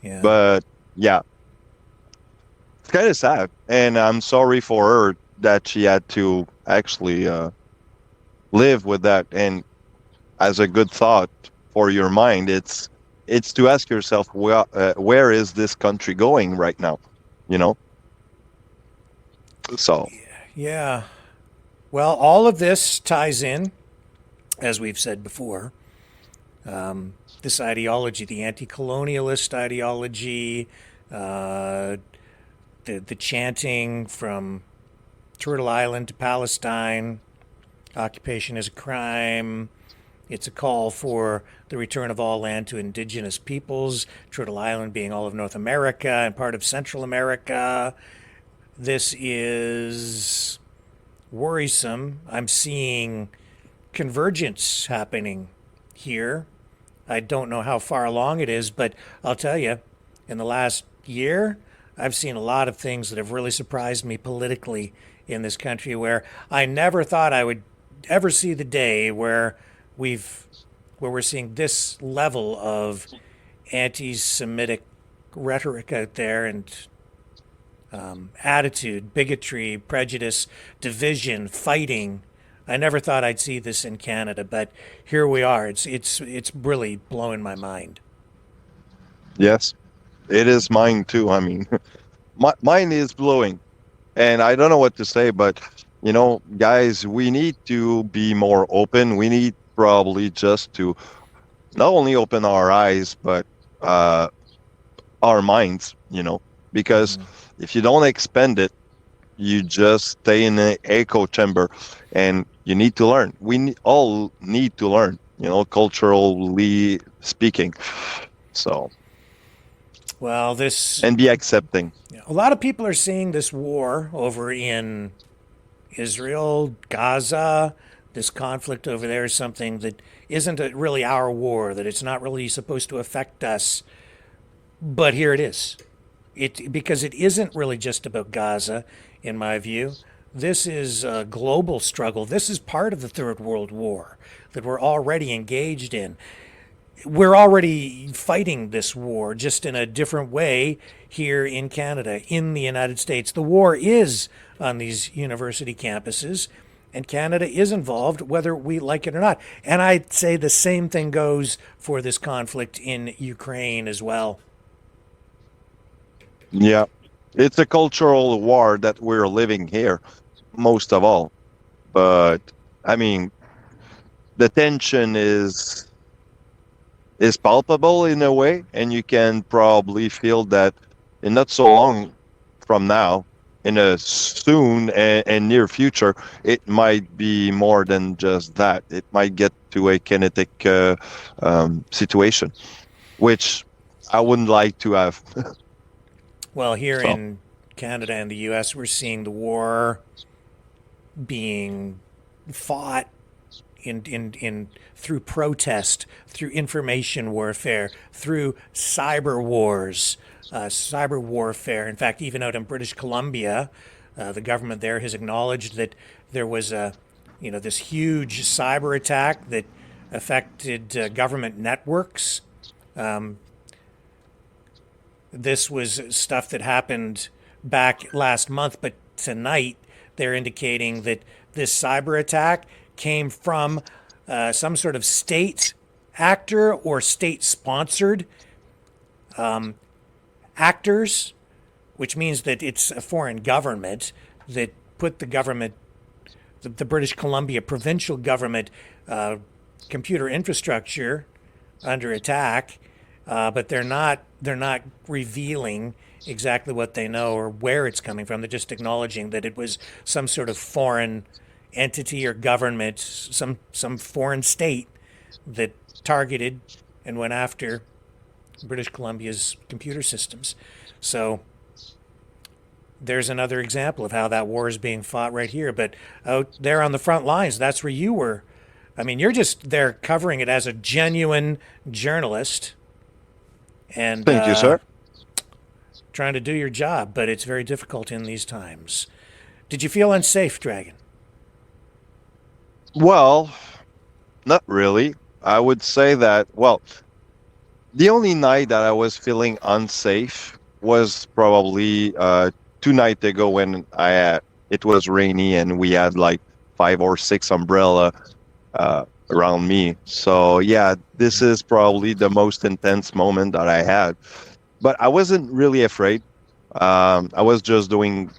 Yeah. But, yeah. It's kind of sad. And I'm sorry for her that she had to actually live with that. And as a good thought for your mind, it's to ask yourself, where is this country going right now? So. Yeah. Well, all of this ties in, as we've said before, this ideology, the anti-colonialist ideology, the chanting from Turtle Island to Palestine, occupation is a crime. It's a call for the return of all land to indigenous peoples, Turtle Island being all of North America and part of Central America. This is worrisome. I'm seeing convergence happening here. I don't know how far along it is, but I'll tell you, in the last year, I've seen a lot of things that have really surprised me politically in this country, where I never thought I would ever see the day where we're seeing this level of anti-Semitic rhetoric out there, and attitude, bigotry, prejudice, division, fighting. I never thought I'd see this in Canada, but here we are. It's really blowing my mind. Yes, it is mine too. I mean, mine is blowing, and I don't know what to say, but guys, we need to be more open. We need probably just to not only open our eyes, but our minds, because if you don't expand it, you just stay in an echo chamber, and you need to learn. We all need to learn, culturally speaking. So, well, and be accepting. A lot of people are seeing this war over in Israel, Gaza, this conflict over there is something that isn't really our war, that it's not really supposed to affect us. But here it is. Because it isn't really just about Gaza, in my view. This is a global struggle. This is part of the Third World War that we're already engaged in. We're already fighting this war, just in a different way here in Canada, in the United States. The war is on these university campuses, and Canada is involved, whether we like it or not. And I'd say the same thing goes for this conflict in Ukraine as well. Yeah, it's a cultural war that we're living here, most of all. But, I mean, the tension is palpable in a way, and you can probably feel that in not so long from now, in a soon and near future, it might be more than just that. It might get to a kinetic situation, which I wouldn't like to have. Well, here in Canada and the U.S., we're seeing the war being fought in through protest, through information warfare, through cyber wars, cyber warfare. In fact, even out in British Columbia, The government there has acknowledged that there was this huge cyber attack that affected government networks. This was stuff that happened back last month, but tonight they're indicating that this cyber attack came from some sort of state actor or state-sponsored actors, which means that it's a foreign government that put the government, the British Columbia provincial government computer infrastructure under attack, but they're not revealing exactly what they know or where it's coming from. They're just acknowledging that it was some sort of foreign entity or government, some foreign state that targeted and went after British Columbia's computer systems. So there's another example of how that war is being fought right here. But out there on the front lines, that's where you were. I mean, you're just there covering it as a genuine journalist. And Thank you, sir. Trying to do your job, but it's very difficult in these times. Did you feel unsafe, Dragon? Well, not really. I would say that, well, the only night that I was feeling unsafe was probably 2 nights ago when it was rainy and we had like 5 or 6 umbrella around me. So yeah, this is probably the most intense moment that I had. But I wasn't really afraid. I was just doing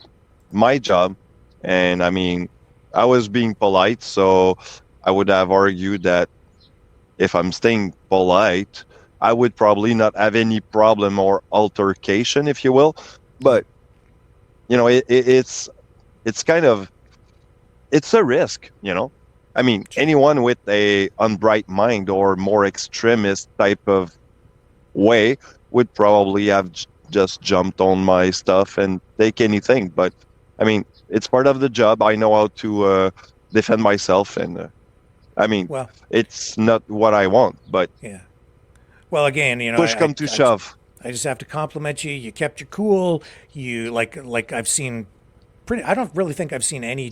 my job, and I mean, I was being polite. So I would have argued that if I'm staying polite, I would probably not have any problem or altercation, if you will. But you know, it's kind of, it's a risk, you know. I mean, anyone with a unbright mind or more extremist type of way would probably have just jumped on my stuff and take anything. But I mean, it's part of the job. I know how to defend myself, and I mean, Well, it's not what I want, but yeah. Well, again, you know, push come to shove. I just have to compliment you. You kept your cool. You like I've seen I don't really think I've seen any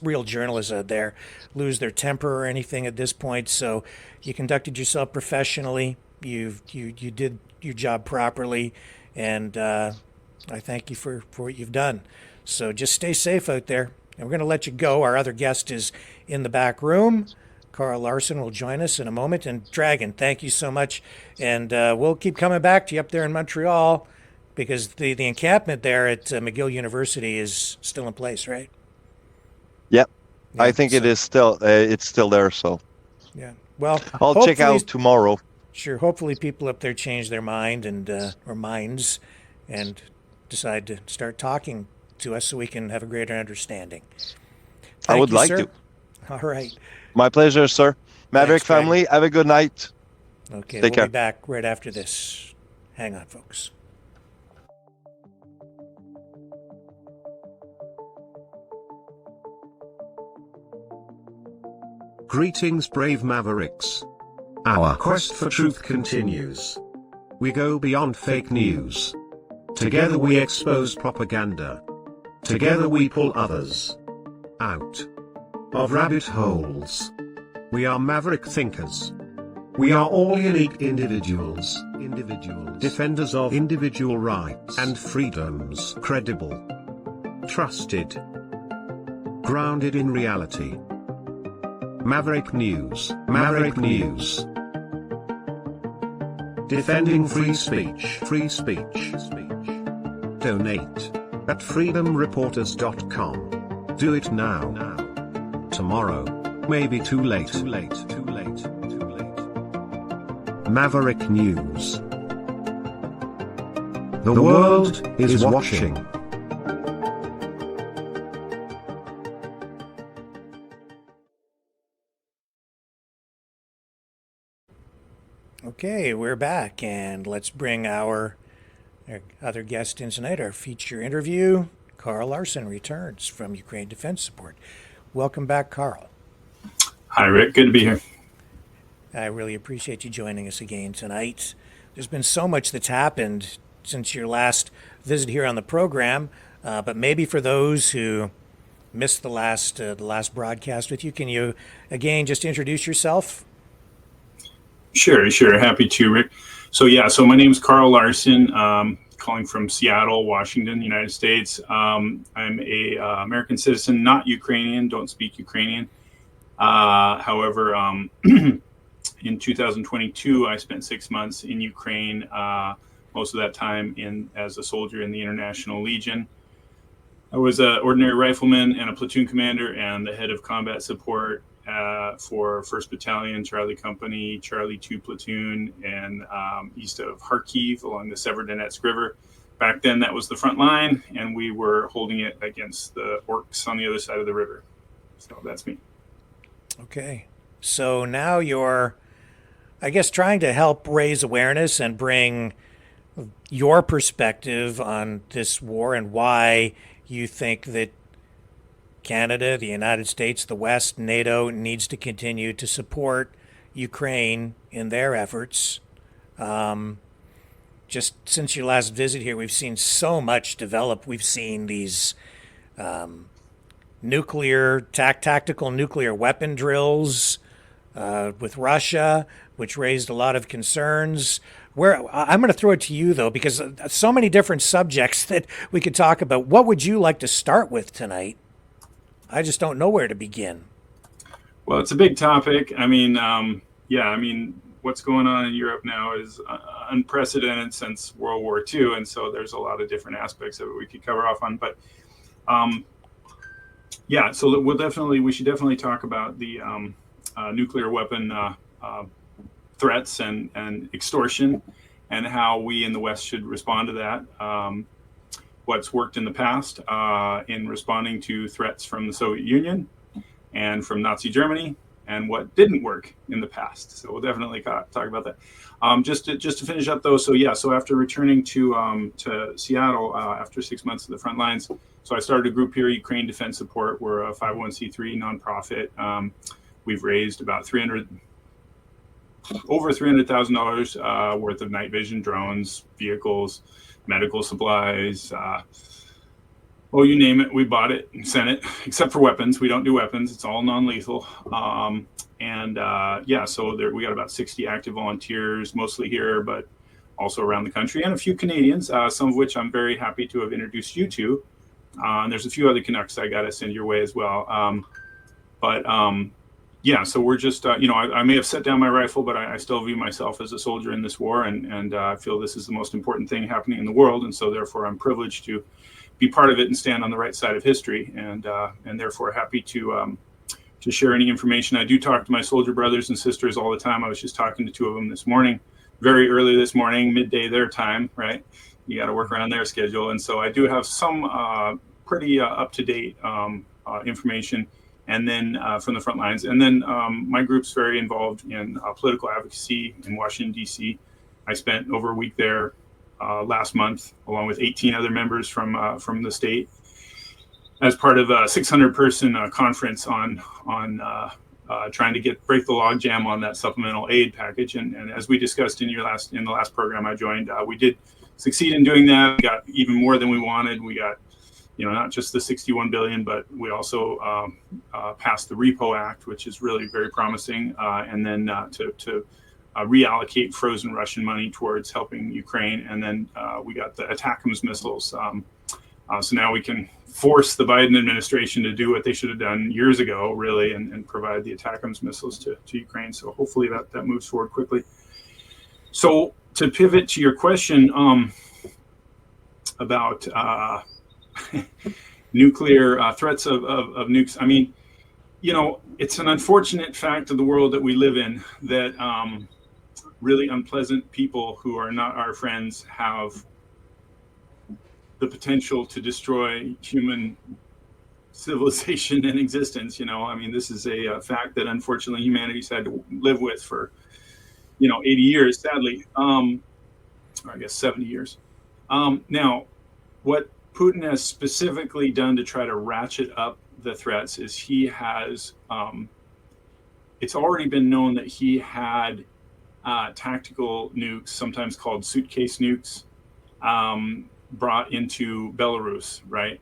real journalists out there, lose their temper or anything at this point. So you conducted yourself professionally. You did your job properly, and I thank you for what you've done. So just stay safe out there. And we're going to let you go. Our other guest is in the back room. Carl Larson will join us in a moment. And Dragon, thank you so much. And we'll keep coming back to you up there in Montreal, because the encampment there at McGill University is still in place, right? Yep. Yeah, I think it is still it's still there. So yeah. Well, I'll check out tomorrow. Sure. Hopefully, people up there change their mind or minds and decide to start talking to us so we can have a greater understanding. I would like sir. to. All right. My pleasure, sir. Maverick Thanks, family, have a good night. Okay. Take care. Be back right after this. Hang on, folks. Greetings, brave Mavericks. Our quest for truth continues. We go beyond fake news. Together we expose propaganda. Together we pull others out of rabbit holes. We are maverick thinkers. We are all unique individuals, defenders of individual rights and freedoms, credible, trusted, grounded in reality. Maverick News, Maverick News. Defending free speech, free speech. Donate at freedomreporters.com. Do it now. Tomorrow may be too late. Maverick News. The world is watching. Okay, we're back, and let's bring our other guest in tonight. Our feature interview, Carl Larson, returns from Ukraine Defense Support. Welcome back, Carl. Hi, Rick. Good to be here. I really appreciate you joining us again tonight. There's been so much that's happened since your last visit here on the program. But maybe for those who missed the last broadcast with you, can you again just introduce yourself? Sure. Happy to, Rick. So my name is Carl Larson, calling from Seattle, Washington, United States. I'm a American citizen, not Ukrainian, don't speak Ukrainian. However, in 2022, I spent 6 months in Ukraine, most of that time as a soldier in the International Legion. I was an ordinary rifleman and a platoon commander and the head of combat support for 1st Battalion, Charlie Company, Charlie 2 Platoon, and east of Kharkiv along the Severodonetsk River. Back then, that was the front line, and we were holding it against the orcs on the other side of the river. So that's me. Okay. So now you're, I guess, trying to help raise awareness and bring your perspective on this war and why you think that Canada, the United States, the West, NATO needs to continue to support Ukraine in their efforts. Just since your last visit here, we've seen so much develop. We've seen these tactical nuclear weapon drills with Russia, which raised a lot of concerns. I'm going to throw it to you, though, because so many different subjects that we could talk about. What would you like to start with tonight? I just don't know where to begin. Well, it's a big topic. I mean, what's going on in Europe now is unprecedented since World War II, and so there's a lot of different aspects of it we could cover off on. But so we should definitely talk about the nuclear weapon threats and extortion, and how we in the West should respond to that. What's worked in the past in responding to threats from the Soviet Union and from Nazi Germany, and what didn't work in the past. So we'll definitely talk about that. Just to finish up though, so after returning to Seattle after 6 months of the front lines, so I started a group here, Ukraine Defense Support. We're a 501c3 nonprofit. We've raised about over $300,000 worth of night vision drones, vehicles, medical supplies, you name it, we bought it and sent it, except for weapons. We don't do weapons. It's all non-lethal. So we got about 60 active volunteers, mostly here, but also around the country, and a few Canadians, some of which I'm very happy to have introduced you to. And there's a few other Canucks I got to send your way as well. So we're just, I may have set down my rifle, but I still view myself as a soldier in this war, and I feel this is the most important thing happening in the world, and so therefore I'm privileged to be part of it and stand on the right side of history, and therefore happy to share any information. I do talk to my soldier brothers and sisters all the time. I was just talking to 2 of them this morning, very early this morning, midday their time, right? You got to work around their schedule, and so I do have some pretty up-to-date information. And then from the front lines. And then my group's very involved in political advocacy in Washington, D.C. I spent over a week there last month, along with 18 other members from the state, as part of a 600-person conference on trying to break the logjam on that supplemental aid package. And as we discussed in the last program I joined, we did succeed in doing that. We got even more than we wanted. We got not just the $61 billion, but we also passed the Repo Act, which is really very promising, and then to reallocate frozen Russian money towards helping Ukraine. And then we got the ATACMS missiles. So now we can force the Biden administration to do what they should have done years ago, really, and provide the ATACMS missiles to Ukraine. So hopefully that moves forward quickly. So to pivot to your question about nuclear threats of nukes. I mean, it's an unfortunate fact of the world that we live in that really unpleasant people who are not our friends have the potential to destroy human civilization and existence. I mean, this is a fact that unfortunately humanity's had to live with for 80 years, sadly, or I guess 70 years. Now, what Putin has specifically done to try to ratchet up the threats is he has, it's already been known that he had tactical nukes, sometimes called suitcase nukes, brought into Belarus, right?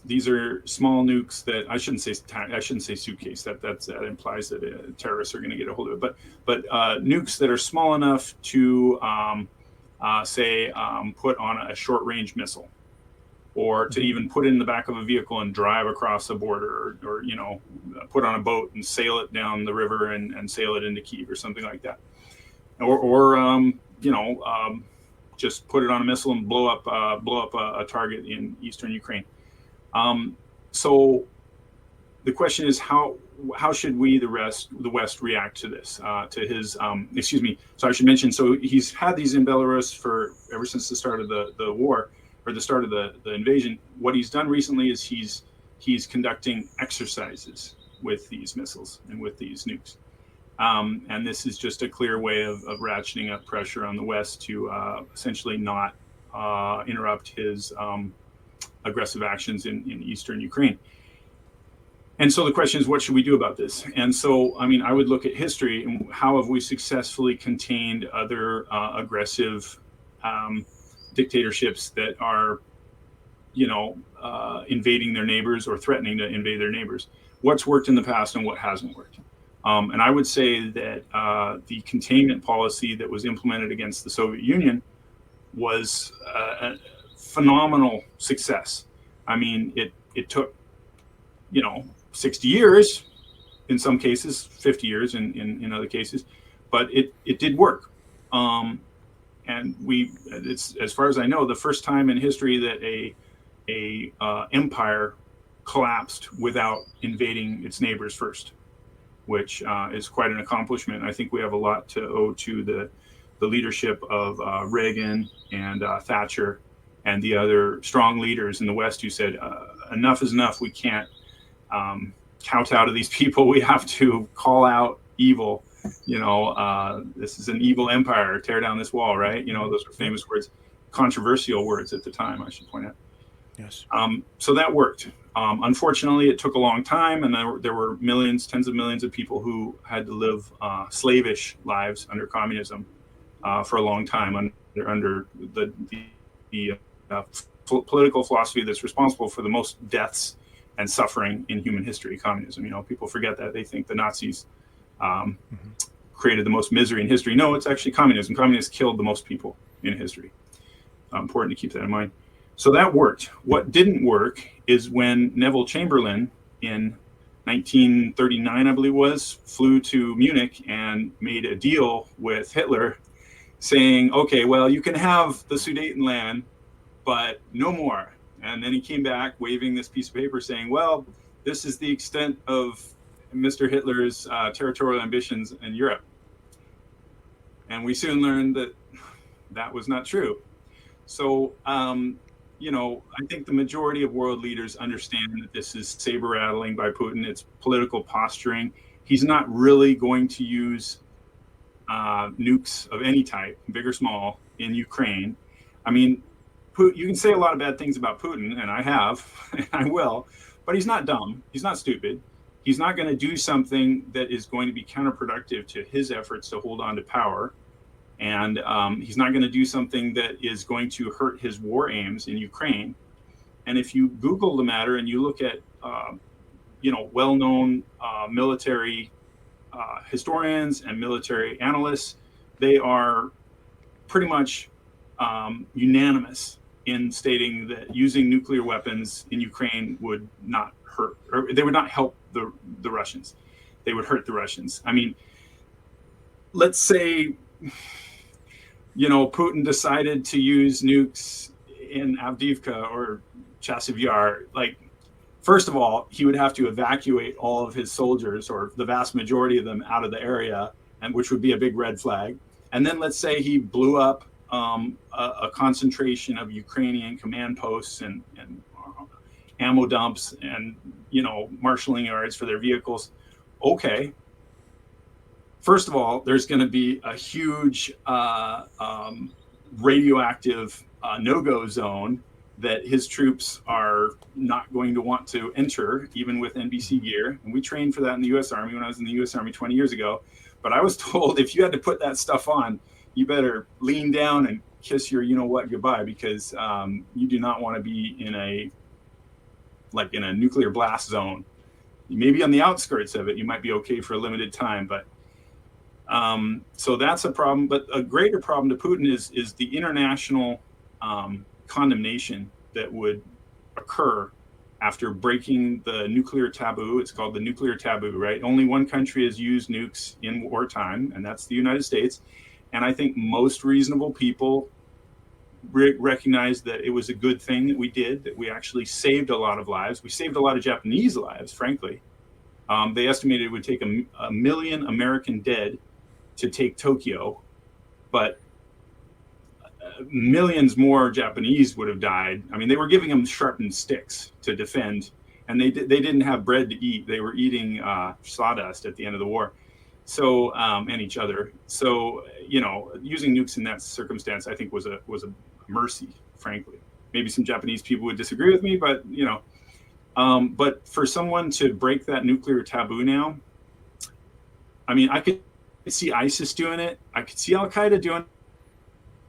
These are small nukes that I shouldn't say suitcase. That implies that terrorists are going to get a hold of it. But nukes that are small enough to put on a short range missile, or to even put it in the back of a vehicle and drive across a border, or put on a boat and sail it down the river and sail it into Kyiv or something like that, or just put it on a missile and blow up a target in eastern Ukraine. So the question is, how should we, the West, react to this? To his So I should mention. So he's had these in Belarus ever since the start of the war, or the start of the invasion. What he's done recently is he's conducting exercises with these missiles and with these nukes. And this is just a clear way of ratcheting up pressure on the West to essentially not interrupt his aggressive actions in eastern Ukraine. And so the question is, what should we do about this? And so, I mean, I would look at history and how have we successfully contained other aggressive dictatorships that are, invading their neighbors or threatening to invade their neighbors. What's worked in the past and what hasn't worked? And I would say that the containment policy that was implemented against the Soviet Union was a phenomenal success. I mean, it took, 60 years in some cases, 50 years in other cases, but it did work. And it's, as far as I know, the first time in history that a empire collapsed without invading its neighbors first, which is quite an accomplishment. I think we have a lot to owe to the leadership of Reagan and Thatcher and the other strong leaders in the West who said, enough is enough. We can't kowtow to these people. We have to call out evil. This is an evil empire. Tear down this wall, right? Those are famous words, controversial words at the time, I should point out. Yes. So that worked. Unfortunately, it took a long time, and there were millions, tens of millions of people who had to live slavish lives under communism for a long time under the political philosophy that's responsible for the most deaths and suffering in human history, communism. People forget that. They think the Nazis created the most misery in history. No, it's actually communism. Communists killed the most people in history. Important to keep that in mind. So that worked. What didn't work is when Neville Chamberlain in 1939, I believe it was, flew to Munich and made a deal with Hitler saying, okay, well, you can have the Sudetenland, but no more. And then he came back waving this piece of paper saying, well, this is the extent of Mr. Hitler's territorial ambitions in Europe. And we soon learned that that was not true. So, I think the majority of world leaders understand that this is saber rattling by Putin. It's political posturing. He's not really going to use nukes of any type, big or small, in Ukraine. I mean, you can say a lot of bad things about Putin, and I have, and I will, but he's not dumb. He's not stupid. He's not going to do something that is going to be counterproductive to his efforts to hold on to power. And he's not going to do something that is going to hurt his war aims in Ukraine. And if you Google the matter and you look at, well-known military historians and military analysts, they are pretty much unanimous in stating that using nuclear weapons in Ukraine would not hurt, or they would not help the Russians. They would hurt the Russians. I mean, let's say, Putin decided to use nukes in Avdiivka or Chasiv Yar. Like, first of all, he would have to evacuate all of his soldiers, or the vast majority of them, out of the area, and which would be a big red flag. And then let's say he blew up a concentration of Ukrainian command posts and ammo dumps and marshalling yards for their vehicles. Okay. First of all, there's going to be a huge radioactive no-go zone that his troops are not going to want to enter, even with NBC gear. And we trained for that in the U.S. Army when I was in the U.S. Army 20 years ago. But I was told if you had to put that stuff on, you better lean down and kiss your you-know-what goodbye, because you do not want to be in a nuclear blast zone. Maybe on the outskirts of it, you might be okay for a limited time, but so that's a problem. But a greater problem to Putin is the international condemnation that would occur after breaking the nuclear taboo. It's called the nuclear taboo, right? Only one country has used nukes in wartime, and that's the United States. And I think most reasonable people recognize that it was a good thing that we did, that we actually saved a lot of lives. We saved a lot of Japanese lives, frankly. They estimated it would take a million American dead to take Tokyo, but millions more Japanese would have died. I mean, they were giving them sharpened sticks to defend, and they didn't have bread to eat. They were eating sawdust at the end of the war. So and each other. So using nukes in that circumstance, I think was a mercy, frankly. Maybe some Japanese people would disagree with me, but but for someone to break that nuclear taboo now, I mean, I could see ISIS doing it. I could see Al Qaeda doing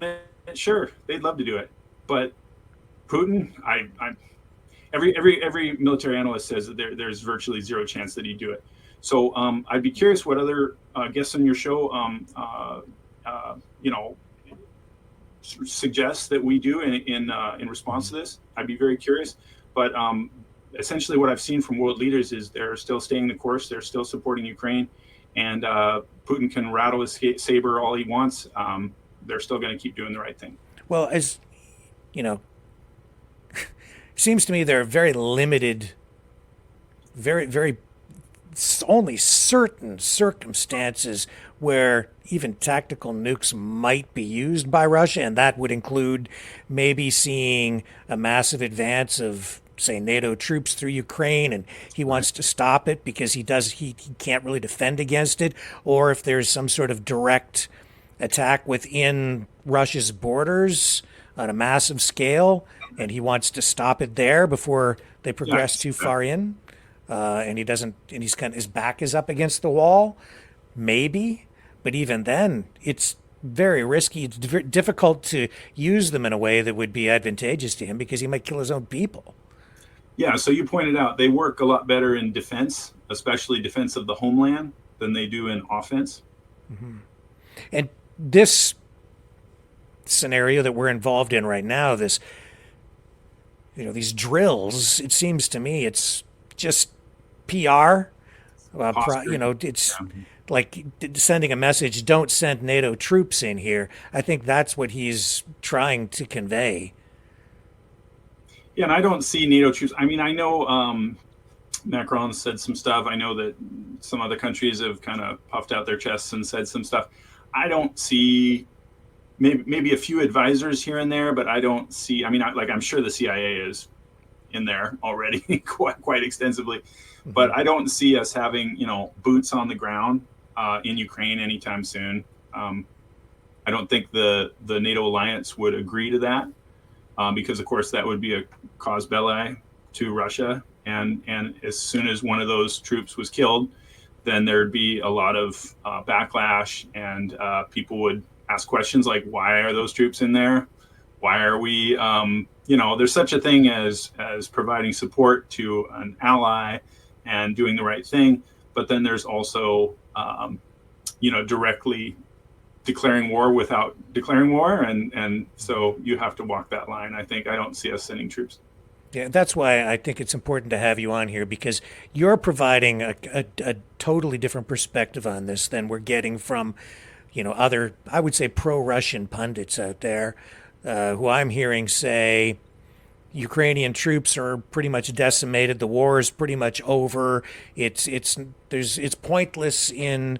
it. Sure, they'd love to do it, but Putin, every military analyst says that there's virtually zero chance that he'd do it. So I'd be curious what other guests on your show, suggest that we do in response to this. I'd be very curious. But essentially, what I've seen from world leaders is they're still staying the course. They're still supporting Ukraine, and Putin can rattle his saber all he wants. They're still going to keep doing the right thing. Well, as you know, seems to me there are very limited, very only certain circumstances where even tactical nukes might be used by Russia, and that would include maybe seeing a massive advance of, say, NATO troops through Ukraine, and he wants to stop it because he can't really defend against it, or if there's some sort of direct attack within Russia's borders on a massive scale, and he wants to stop it there before they progress too far in, and he's his back is up against the wall, maybe. But even then, it's very risky. It's difficult to use them in a way that would be advantageous to him because he might kill his own people. Yeah, so you pointed out they work a lot better in defense, especially defense of the homeland, than they do in offense. Mm-hmm. And this scenario that we're involved in right now, these drills, it seems to me it's just PR. It's like sending a message, don't send NATO troops in here. I think that's what he's trying to convey. Yeah, and I don't see NATO troops. I mean, I know Macron said some stuff. I know that some other countries have kind of puffed out their chests and said some stuff. I don't see maybe a few advisors here and there, but I don't see. I mean, I'm sure the CIA is in there already quite extensively, mm-hmm. But I don't see us having boots on the ground in Ukraine anytime soon. I don't think the NATO alliance would agree to that because, of course, that would be a cause belli to Russia, and as soon as one of those troops was killed, then there'd be a lot of backlash, and people would ask questions like, why are those troops in there? Why are we, there's such a thing as providing support to an ally and doing the right thing. But then there's also, directly declaring war without declaring war. And so you have to walk that line. I don't see us sending troops. Yeah, that's why I think it's important to have you on here, because you're providing a totally different perspective on this than we're getting from, other, I would say, pro-Russian pundits out there, who I'm hearing say Ukrainian troops are pretty much decimated. The war is pretty much over. It's pointless in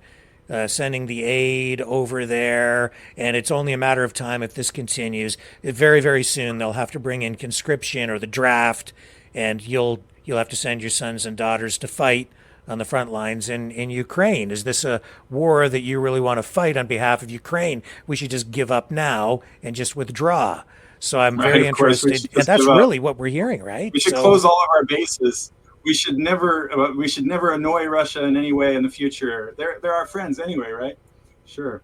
sending the aid over there, and it's only a matter of time if this continues. Very, very soon they'll have to bring in conscription or the draft, and you'll have to send your sons and daughters to fight on the front lines in Ukraine. Is this a war that you really want to fight on behalf of Ukraine? We should just give up now and just withdraw. So I'm very interested, and that's really what we're hearing, right? We should close all of our bases. We should never annoy Russia in any way in the future. They're our friends anyway, right? Sure.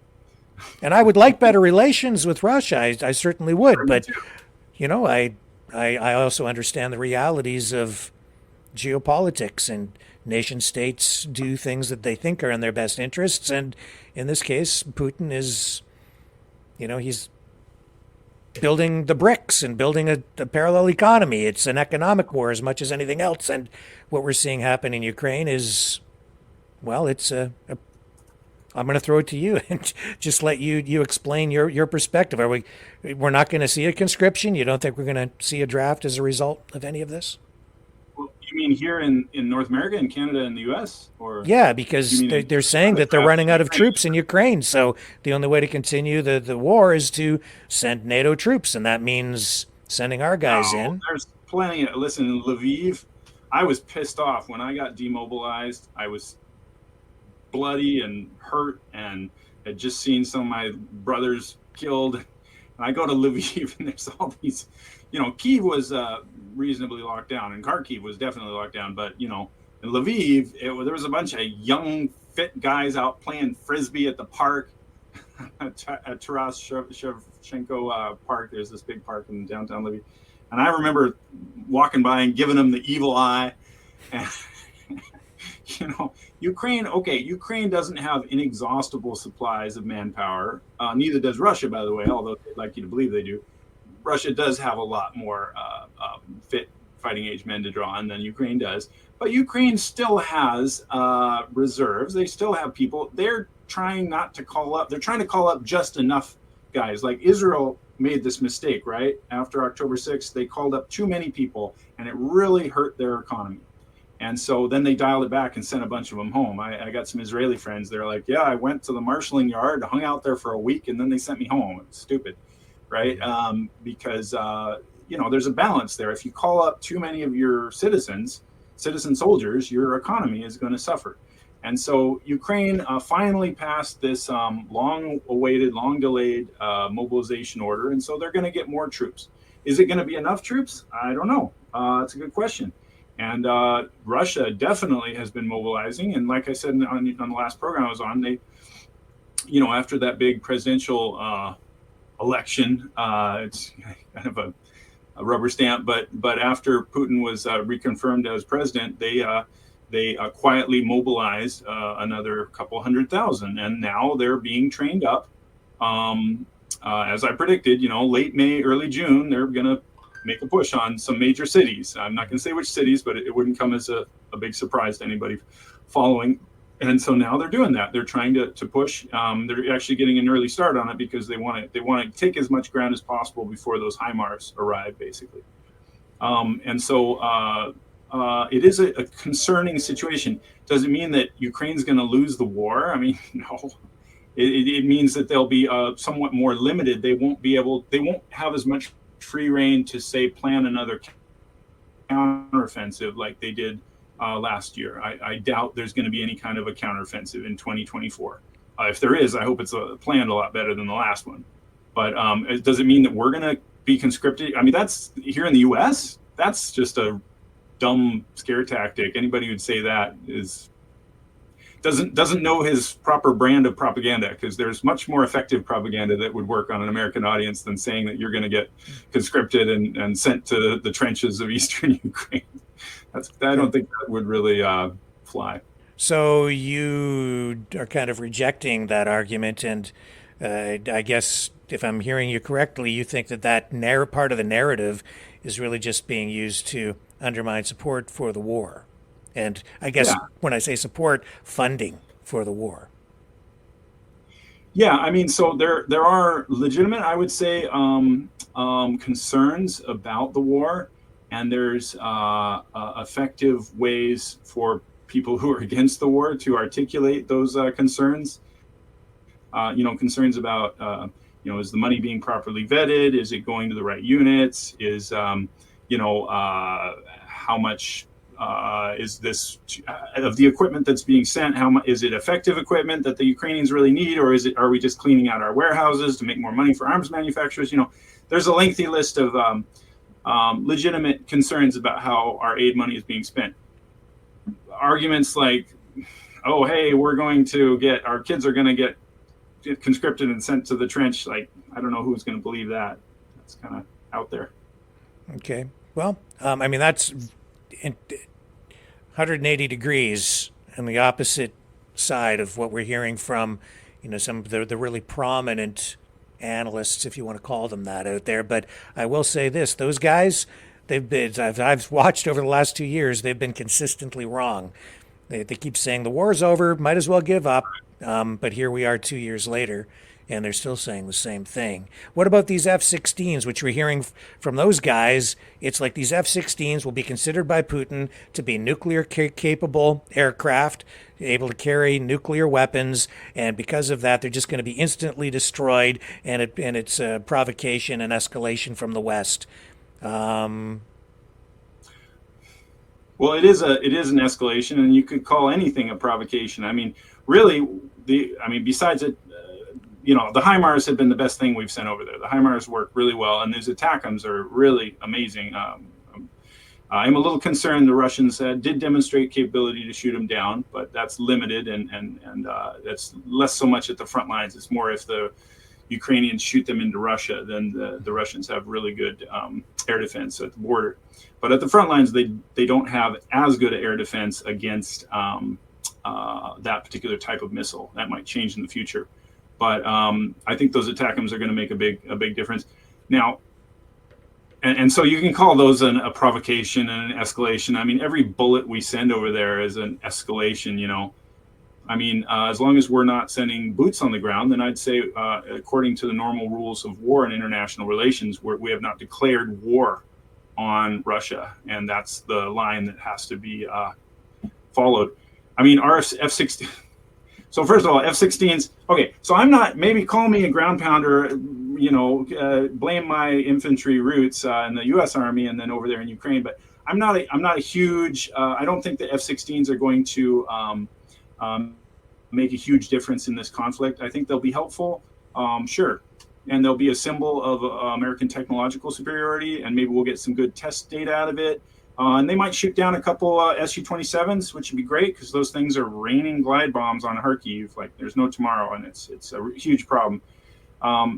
And I would like better relations with Russia. I certainly would. But, I also understand the realities of geopolitics, and nation states do things that they think are in their best interests. And in this case, Putin is, he's building the bricks and building a parallel economy. It's an economic war as much as anything else. And what we're seeing happen in Ukraine is, well, it's I'm going to throw it to you and just let you explain your perspective. We're not going to see a conscription? You don't think we're going to see a draft as a result of any of this? Well, you mean here in North America, in Canada, and the U.S.? Or yeah, because they're saying that they're running out of troops in Ukraine. So the only way to continue the war is to send NATO troops, and that means sending our guys in. There's plenty. Listen, in Lviv, I was pissed off when I got demobilized. I was bloody and hurt and had just seen some of my brothers killed. And I go to Lviv and there's all these, Kyiv was reasonably locked down, and Kharkiv was definitely locked down. But, in Lviv, there was a bunch of young, fit guys out playing Frisbee at the park, at Taras Shevchenko Park. There's this big park in downtown Lviv. And I remember walking by and giving them the evil eye. And, Ukraine doesn't have inexhaustible supplies of manpower. Neither does Russia, by the way, although they'd like you to believe they do. Russia does have a lot more fit fighting age men to draw on than Ukraine does. But Ukraine still has reserves. They still have people. They're trying not to call up. They're trying to call up just enough guys. Like Israel made this mistake, right? After October 6th, they called up too many people, and it really hurt their economy. And so then they dialed it back and sent a bunch of them home. I got some Israeli friends. They're like, yeah, I went to the marshalling yard, hung out there for a week, and then they sent me home. It's stupid, right? Because, there's a balance there. If you call up too many of your citizen soldiers, your economy is going to suffer. And so Ukraine finally passed this long-awaited, long-delayed mobilization order. And so they're going to get more troops. Is it going to be enough troops? I don't know. It's a good question. And Russia definitely has been mobilizing. And like I said on the last program I was on, they, after that big presidential election, it's kind of a rubber stamp. But after Putin was reconfirmed as president, they quietly mobilized another couple 100,000. And now they're being trained up. As I predicted, late May, early June, they're going to make a push on some major cities. I'm not going to say which cities, but it wouldn't come as a big surprise to anybody following. And so now they're doing that. They're trying to push. They're actually getting an early start on it because they want to take as much ground as possible before those HIMARS arrive, basically. And so it is a concerning situation. Does it mean that Ukraine's going to lose the war? I mean, no. It means that they'll be somewhat more limited. They won't have as much free reign to, say, plan another counteroffensive like they did last year. I doubt there's going to be any kind of a counteroffensive in 2024. If there is, I hope it's planned a lot better than the last one. But does it mean that we're going to be conscripted? I mean, that's here in the U.S., that's just a dumb scare tactic. Anybody who'd say that doesn't know his proper brand of propaganda, because there's much more effective propaganda that would work on an American audience than saying that you're going to get conscripted and sent to the trenches of eastern Ukraine. I don't think that would really fly. So you are kind of rejecting that argument, and I guess if I'm hearing you correctly, you think that part of the narrative is really just being used to undermine support for the war. And I guess when I say support, funding for the war. Yeah, I mean, so there are legitimate, I would say, concerns about the war, and there's effective ways for people who are against the war to articulate those concerns. Concerns about, is the money being properly vetted? Is it going to the right units? Is, how much is this of the equipment that's being sent? How much is it effective equipment that the Ukrainians really need, or are we just cleaning out our warehouses to make more money for arms manufacturers? There's a lengthy list of legitimate concerns about how our aid money is being spent. Arguments like, oh, hey, our kids are going to get conscripted and sent to the trench. Like, I don't know who's going to believe that. That's kind of out there. Okay. Well, I mean, that's 180 degrees on the opposite side of what we're hearing from, some of the really prominent analysts, if you want to call them that, out there. But I will say this: those guys, I've watched over the last 2 years, they've been consistently wrong. They keep saying the war's over, might as well give up. But here we are 2 years later, and they're still saying the same thing. What about these F-16s, which we're hearing from those guys? It's like these F-16s will be considered by Putin to be nuclear capable aircraft, able to carry nuclear weapons, and because of that, they're just going to be instantly destroyed, and it's a provocation and escalation from the West. Well, it is an escalation, and you could call anything a provocation. I mean, really, besides it, the HIMARS have been the best thing we've sent over there. The HIMARS work really well, and these ATACMS are really amazing. I'm a little concerned the Russians did demonstrate capability to shoot them down, but that's limited, and that's less so much at the front lines. It's more if the Ukrainians shoot them into Russia, then the Russians have really good air defense at the border. But at the front lines, they don't have as good an air defense against that particular type of missile. That might change in the future. But I think those ATACMS are going to make a big difference. Now, and so you can call those a provocation and an escalation. I mean, every bullet we send over there is an escalation, I mean, as long as we're not sending boots on the ground, then I'd say, according to the normal rules of war and international relations, we have not declared war on Russia. And that's the line that has to be followed. I mean, our F-16... So first of all, F-16s. Okay, so I'm not. Maybe call me a ground pounder. Blame my infantry roots in the U.S. Army and then over there in Ukraine. But I'm not a huge. I don't think the F-16s are going to make a huge difference in this conflict. I think they'll be helpful, sure, and they'll be a symbol of American technological superiority, and maybe we'll get some good test data out of it. And they might shoot down a couple Su-27s, which would be great because those things are raining glide bombs on Kharkiv like there's no tomorrow, and it's a huge problem.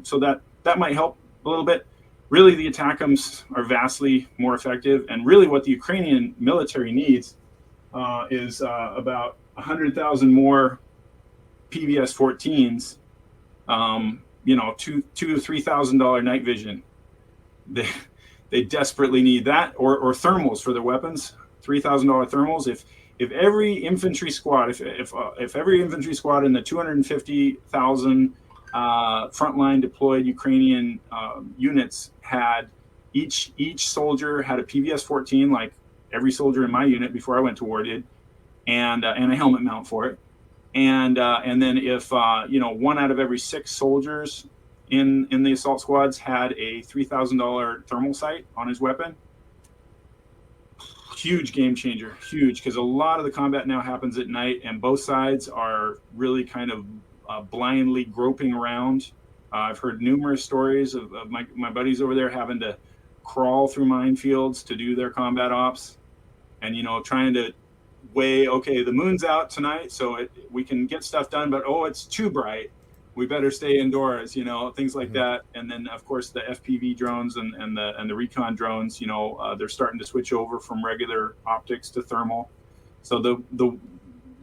So that might help a little bit. Really, the ATACMS are vastly more effective, and really what the Ukrainian military needs is about 100,000 more PVS-14s. $2,000 to $3,000 night vision. They desperately need that, or thermals for their weapons. $3,000 thermals. If every infantry squad, if every infantry squad in the 250,000 frontline deployed Ukrainian units had each soldier had a PVS-14, like every soldier in my unit before I went to war did, and a helmet mount for it, and then if 1 out of every 6 soldiers in the assault squads had a $3,000 thermal sight on his weapon. Huge game changer, huge, because a lot of the combat now happens at night, and both sides are really kind of blindly groping around. I've heard numerous stories of my buddies over there having to crawl through minefields to do their combat ops, and trying to weigh, okay, the moon's out tonight, so we can get stuff done, but it's too bright. We better stay indoors, things like that. And then, of course, the FPV drones and the recon drones, they're starting to switch over from regular optics to thermal. So the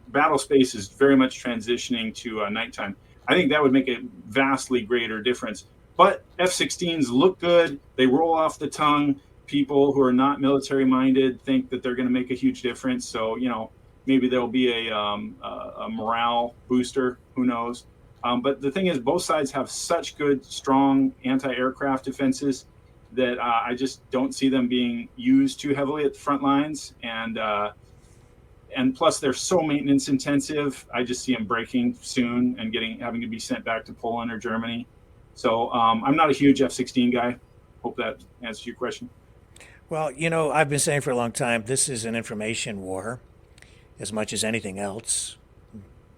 battle space is very much transitioning to nighttime. I think that would make a vastly greater difference. But F-16s look good. They roll off the tongue. People who are not military minded think that they're going to make a huge difference. So, maybe there'll be a morale booster. Who knows? But the thing is, both sides have such good, strong anti-aircraft defenses that I just don't see them being used too heavily at the front lines. And plus, they're so maintenance intensive. I just see them breaking soon and having to be sent back to Poland or Germany. So I'm not a huge F-16 guy. Hope that answers your question. Well, I've been saying for a long time, this is an information war as much as anything else.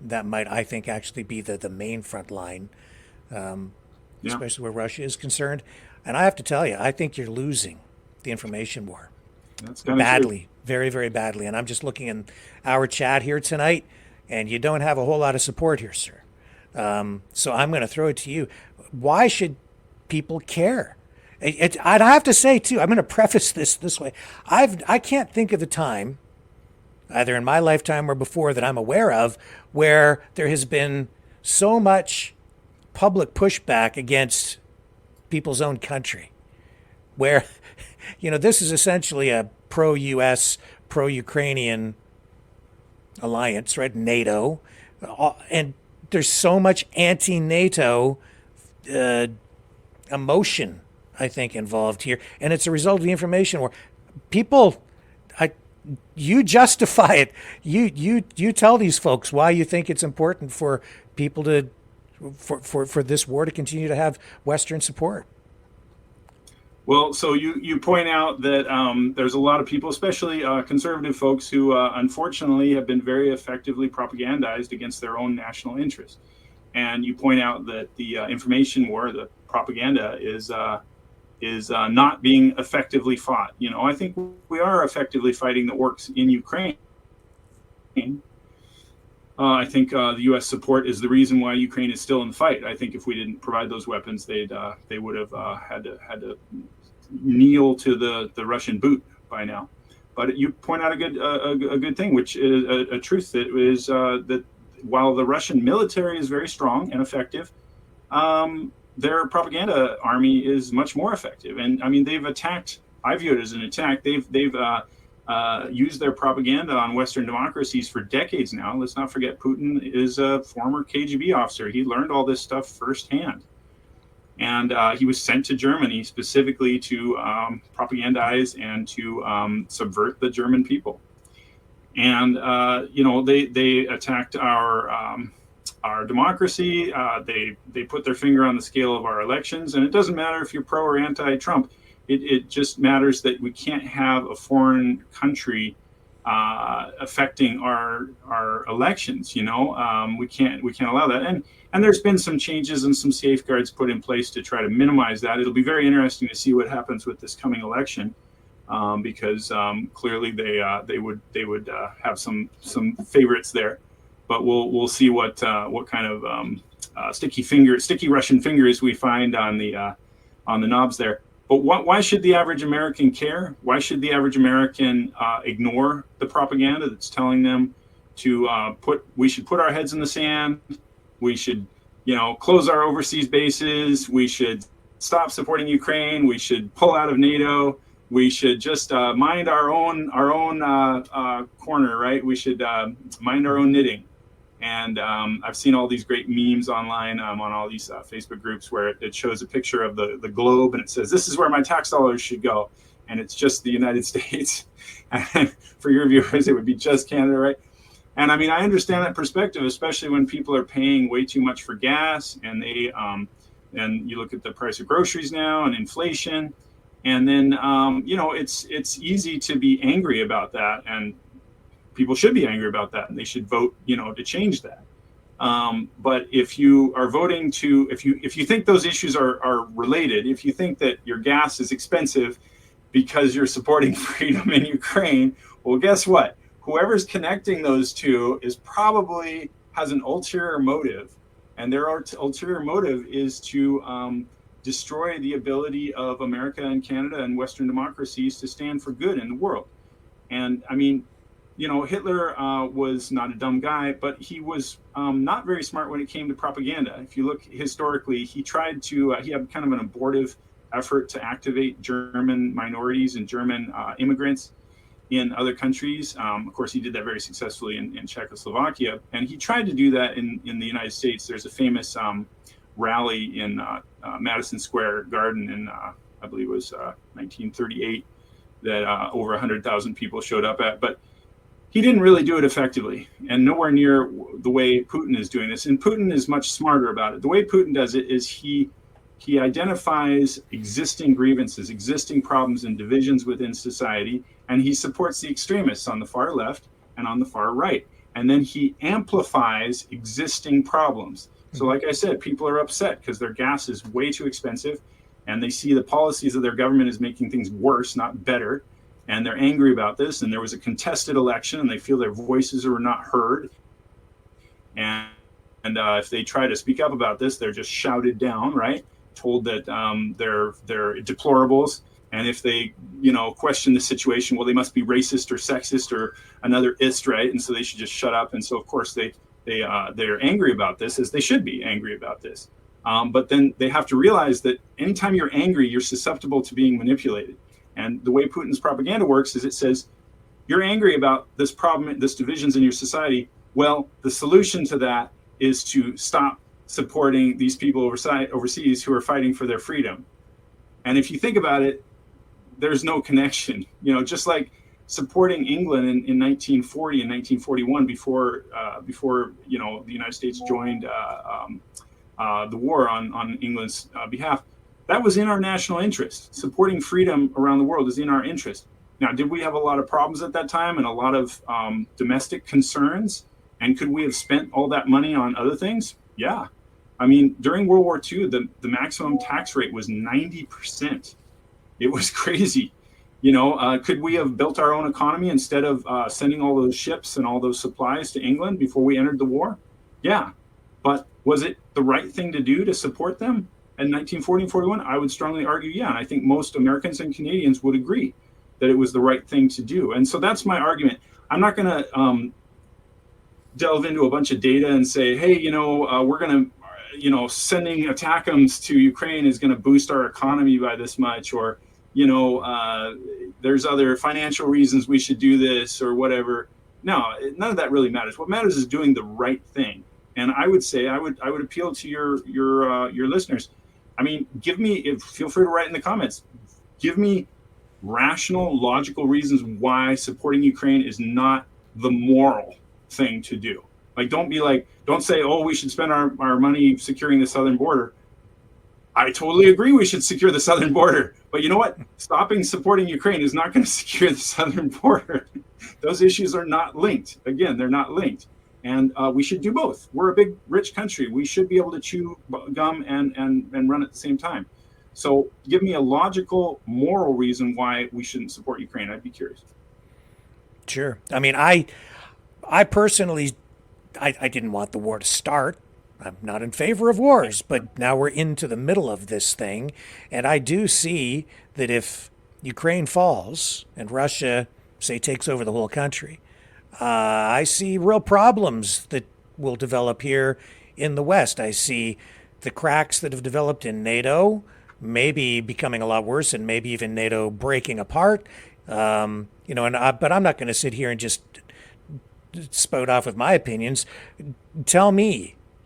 That might, I think, actually be the main front line, especially where Russia is concerned. And I have to tell you, I think you're losing the information war. That's badly, true. Very, very badly. And I'm just looking in our chat here tonight, and you don't have a whole lot of support here, sir. So I'm going to throw it to you. Why should people care? I have to say too, I'm going to preface this way. I can't think of a time, either in my lifetime or before that I'm aware of, where there has been so much public pushback against people's own country. Where, this is essentially a pro-U.S., pro-Ukrainian alliance, right? NATO, and there's so much anti-NATO emotion, I think, involved here, and it's a result of the information war. People, you justify it. You tell these folks why you think it's important for people to, for this war to continue to have Western support. Well, so you point out that there's a lot of people, especially conservative folks, who unfortunately have been very effectively propagandized against their own national interests. And you point out that the information war, the propaganda, is not being effectively fought. I think we are effectively fighting the works in Ukraine. I think the U.S. support is the reason why Ukraine is still in the fight. I think if we didn't provide those weapons, they would have had to kneel to the Russian boot by now. But you point out a good thing, which is a truth, that is that while the Russian military is very strong and effective, their propaganda army is much more effective. And I mean, they've attacked. I view it as an attack. They've used their propaganda on Western democracies for decades now. Let's not forget, Putin is a former KGB officer. He learned all this stuff firsthand. And he was sent to Germany specifically to propagandize and to subvert the German people. And they attacked our democracy. They put their finger on the scale of our elections. And it doesn't matter if you're pro or anti-Trump. It just matters that we can't have a foreign country affecting our elections. We can't allow that. And there's been some changes and some safeguards put in place to try to minimize that. It'll be very interesting to see what happens with this coming election, because clearly they would have some favorites there. But we'll see what kind of sticky Russian fingers we find on the knobs there. But why should the average American care? Why should the average American ignore the propaganda that's telling them to we should put our heads in the sand? We should, close our overseas bases. We should stop supporting Ukraine. We should pull out of NATO. We should just mind our own corner, right? We should mind our own knitting. And I've seen all these great memes online on all these Facebook groups where it shows a picture of the globe and it says, "This is where my tax dollars should go." And it's just the United States. And for your viewers, it would be just Canada, right? And I mean, I understand that perspective, especially when people are paying way too much for gas, and and you look at the price of groceries now and inflation, and then it's easy to be angry about that, and people should be angry about that, and they should vote, to change that. But if you are voting if you think those issues are related, if you think that your gas is expensive because you're supporting freedom in Ukraine, well, guess what? Whoever's connecting those two probably has an ulterior motive, and their ulterior motive is to destroy the ability of America and Canada and Western democracies to stand for good in the world. And I mean, Hitler was not a dumb guy, but he was not very smart when it came to propaganda. If you look historically, he tried to, he had kind of an abortive effort to activate German minorities and German immigrants in other countries. Of course, he did that very successfully in Czechoslovakia. And he tried to do that in the United States. There's a famous rally in Madison Square Garden in, I believe it was 1938, that over 100,000 people showed up at. But he didn't really do it effectively, and nowhere near the way Putin is doing this. And Putin is much smarter about it. The way Putin does it is he identifies existing grievances, existing problems and divisions within society, and he supports the extremists on the far left and on the far right. And then he amplifies existing problems. So like I said, people are upset because their gas is way too expensive, and they see the policies of their government is making things worse, not better. And they're angry about this, and there was a contested election, and they feel their voices are not heard. And if they try to speak up about this, they're just shouted down, right? Told that they're deplorables, and if they question the situation, well, they must be racist or sexist or another ist, right? And so they should just shut up. And so of course they're angry about this, as they should be angry about this. But then they have to realize that anytime you're angry, you're susceptible to being manipulated. And the way Putin's propaganda works is it says, you're angry about this problem, this divisions in your society. Well, the solution to that is to stop supporting these people overseas who are fighting for their freedom. And if you think about it, there's no connection. Just like supporting England in 1940 and 1941 before the United States joined the war on England's behalf, that was in our national interest. Supporting freedom around the world is in our interest. Now, did we have a lot of problems at that time and a lot of domestic concerns? And could we have spent all that money on other things? Yeah. I mean, during World War II, the maximum tax rate was 90%. It was crazy. Could we have built our own economy instead of sending all those ships and all those supplies to England before we entered the war? Yeah. But was it the right thing to do to support them in 1940 and 41? I would strongly argue, yeah. And I think most Americans and Canadians would agree that it was the right thing to do. And so that's my argument. I'm not going to delve into a bunch of data and say, hey, we're going to, sending ATACMS to Ukraine is going to boost our economy by this much, or, there's other financial reasons we should do this or whatever. No, none of that really matters. What matters is doing the right thing. And I would say, I would appeal to your listeners. I mean, feel free to write in the comments, give me rational, logical reasons why supporting Ukraine is not the moral thing to do. Like, don't say, oh, we should spend our money securing the southern border. I totally agree we should secure the southern border. But you know what? Stopping supporting Ukraine is not going to secure the southern border. Those issues are not linked. Again, they're not linked. And we should do both. We're a big, rich country. We should be able to chew gum and run at the same time. So give me a logical, moral reason why we shouldn't support Ukraine. I'd be curious. Sure. I mean, I personally, I didn't want the war to start. I'm not in favor of wars, but now we're into the middle of this thing. And I do see that if Ukraine falls and Russia, say, takes over the whole country, I see real problems that will develop here in the West. I see the cracks that have developed in NATO maybe becoming a lot worse, and maybe even NATO breaking apart. But I'm not going to sit here and just spout off with my opinions.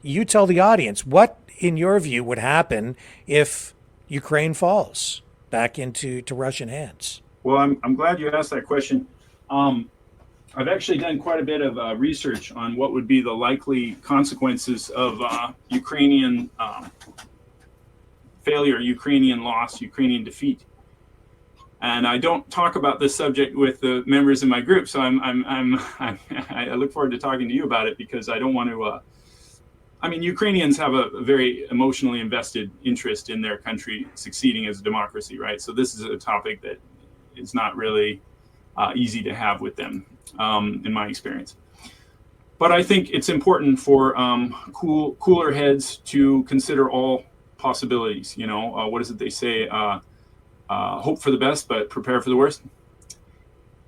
You tell the audience, what, in your view, would happen if Ukraine falls back into Russian hands? Well, I'm glad you asked that question. I've actually done quite a bit of research on what would be the likely consequences of Ukrainian failure, Ukrainian loss, Ukrainian defeat. And I don't talk about this subject with the members in my group, so I look forward to talking to you about it, because I don't want to. Ukrainians have a very emotionally invested interest in their country succeeding as a democracy, right? So this is a topic that is not really easy to have with them, in my experience. But I think it's important for cooler heads to consider all possibilities. What is it they say? Hope for the best, but prepare for the worst.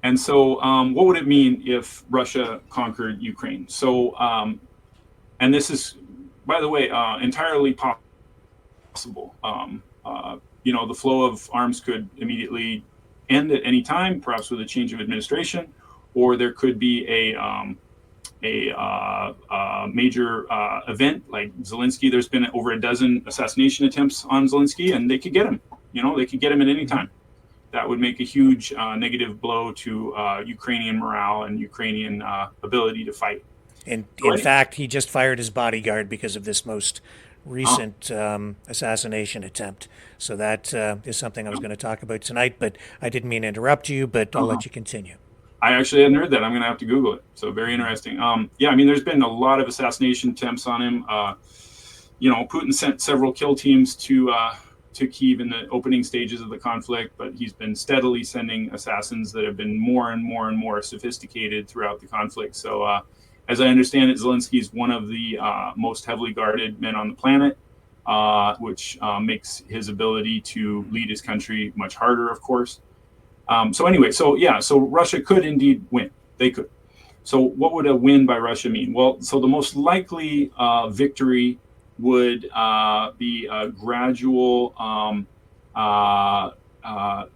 And so what would it mean if Russia conquered Ukraine? So, and this is, by the way, entirely possible. The flow of arms could immediately end at any time, perhaps with a change of administration, or there could be a major event like Zelensky. There's been over a dozen assassination attempts on Zelensky, and they could get him. They could get him at any time. That would make a huge negative blow to Ukrainian morale and Ukrainian ability to fight. And in fact, he just fired his bodyguard because of this most recent assassination attempt. So that is something I was going to talk about tonight, but I didn't mean to interrupt you, but I'll let you continue. I actually hadn't heard that. I'm going to have to Google it. So very interesting. There's been a lot of assassination attempts on him. Putin sent several kill teams to Kyiv in the opening stages of the conflict, but he's been steadily sending assassins that have been more and more and more sophisticated throughout the conflict. So As I understand it, Zelensky is one of the most heavily guarded men on the planet, which makes his ability to lead his country much harder, of course. So anyway, so Russia could indeed win. They could. So what would a win by Russia mean? Well, so the most likely victory would be a gradual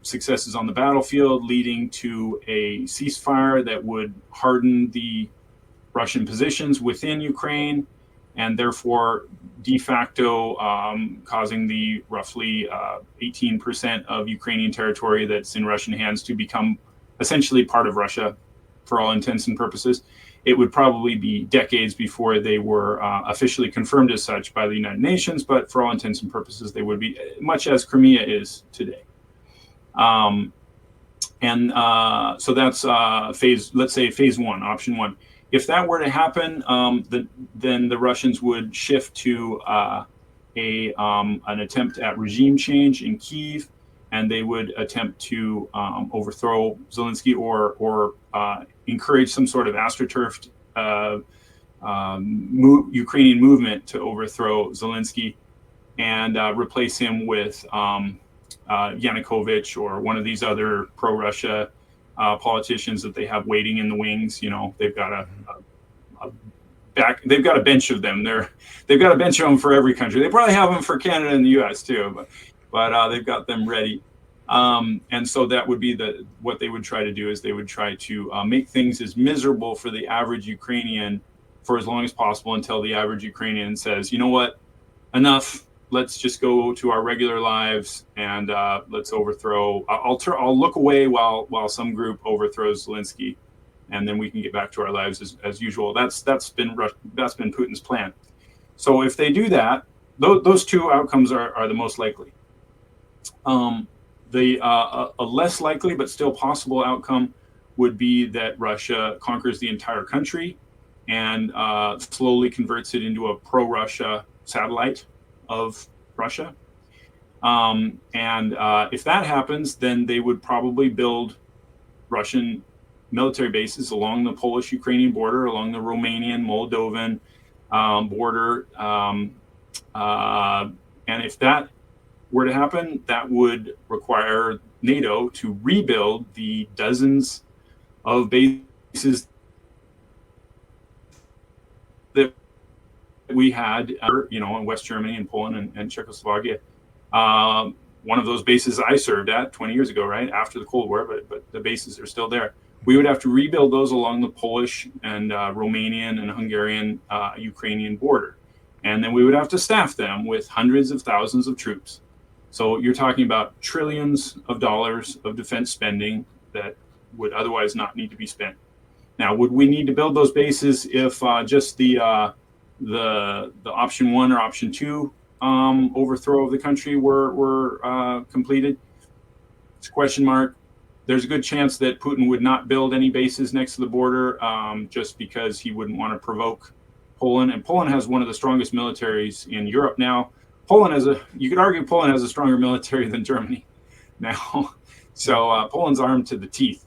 successes on the battlefield, leading to a ceasefire that would harden the Russian positions within Ukraine, and therefore de facto causing the roughly 18% of Ukrainian territory that's in Russian hands to become essentially part of Russia for all intents and purposes. It would probably be decades before they were officially confirmed as such by the United Nations, but for all intents and purposes, they would be, much as Crimea is today. So that's let's say phase one, option one. If that were to happen, then the Russians would shift to an attempt at regime change in Kyiv, and they would attempt to overthrow Zelensky or encourage some sort of astroturfed Ukrainian movement to overthrow Zelensky and replace him with Yanukovych or one of these other pro-Russia politicians that they have waiting in the wings. You know, they've got they've got a bench of them. They've got a bench of them for every country. They probably have them for Canada and the U.S. too, but they've got them ready. And so that would be what they would try to do is they would try to make things as miserable for the average Ukrainian for as long as possible until the average Ukrainian says, you know what, enough. Let's just go to our regular lives and let's overthrow. I'll look away while some group overthrows Zelensky, and then we can get back to our lives as usual. That's been Putin's plan. So if they do that, those two outcomes are the most likely. A less likely but still possible outcome would be that Russia conquers the entire country and slowly converts it into a pro-Russia satellite of Russia. If that happens, then they would probably build Russian military bases along the Polish-Ukrainian border, along the Romanian-Moldovan border. And if that were to happen, that would require NATO to rebuild the dozens of bases that we had, in West Germany and Poland and Czechoslovakia. One of those bases I served at 20 years ago, right after the Cold War, but the bases are still there. We would have to rebuild those along the Polish and Romanian and Hungarian Ukrainian border. And then we would have to staff them with hundreds of thousands of troops. So you're talking about trillions of dollars of defense spending that would otherwise not need to be spent. Now, would we need to build those bases if just the option one or option two overthrow of the country were completed? It's a question mark. There's a good chance that Putin would not build any bases next to the border just because he wouldn't want to provoke Poland. And Poland has one of the strongest militaries in Europe now. You could argue Poland has a stronger military than Germany now. So Poland's armed to the teeth.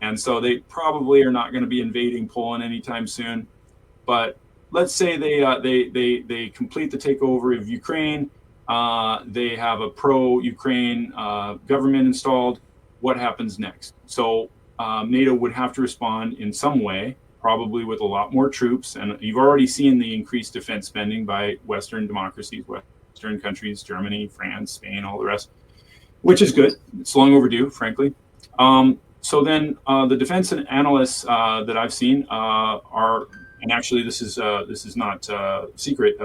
And so they probably are not going to be invading Poland anytime soon. But let's say they complete the takeover of Ukraine. They have a pro-Ukraine government installed. What happens next? So NATO would have to respond in some way, probably with a lot more troops. And you've already seen the increased defense spending by Western democracies, Western countries, Germany, France, Spain, all the rest, which is good. It's long overdue, frankly. So then the defense analysts that I've seen are, and actually this is not secret.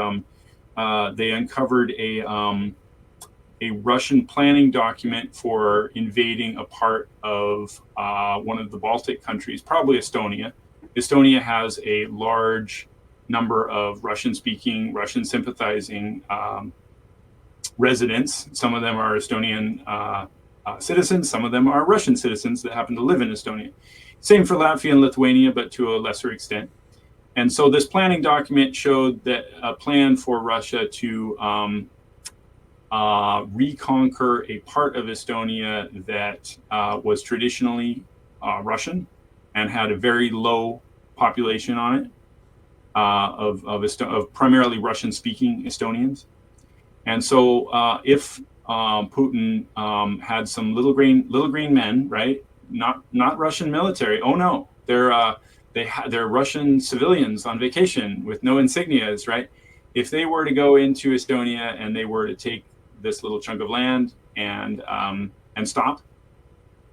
They uncovered a Russian planning document for invading a part of one of the Baltic countries, probably Estonia. Estonia has a large number of Russian-speaking, Russian-sympathizing residents. Some of them are Estonian citizens. Some of them are Russian citizens that happen to live in Estonia. Same for Latvia and Lithuania, but to a lesser extent. And so this planning document showed that a plan for Russia to reconquer a part of Estonia that was traditionally Russian and had a very low population on it. of primarily Russian-speaking Estonians. And so if Putin had some little green men, right? Not Russian military. Oh no, they're Russian civilians on vacation with no insignias, right? If they were to go into Estonia and they were to take this little chunk of land and stop,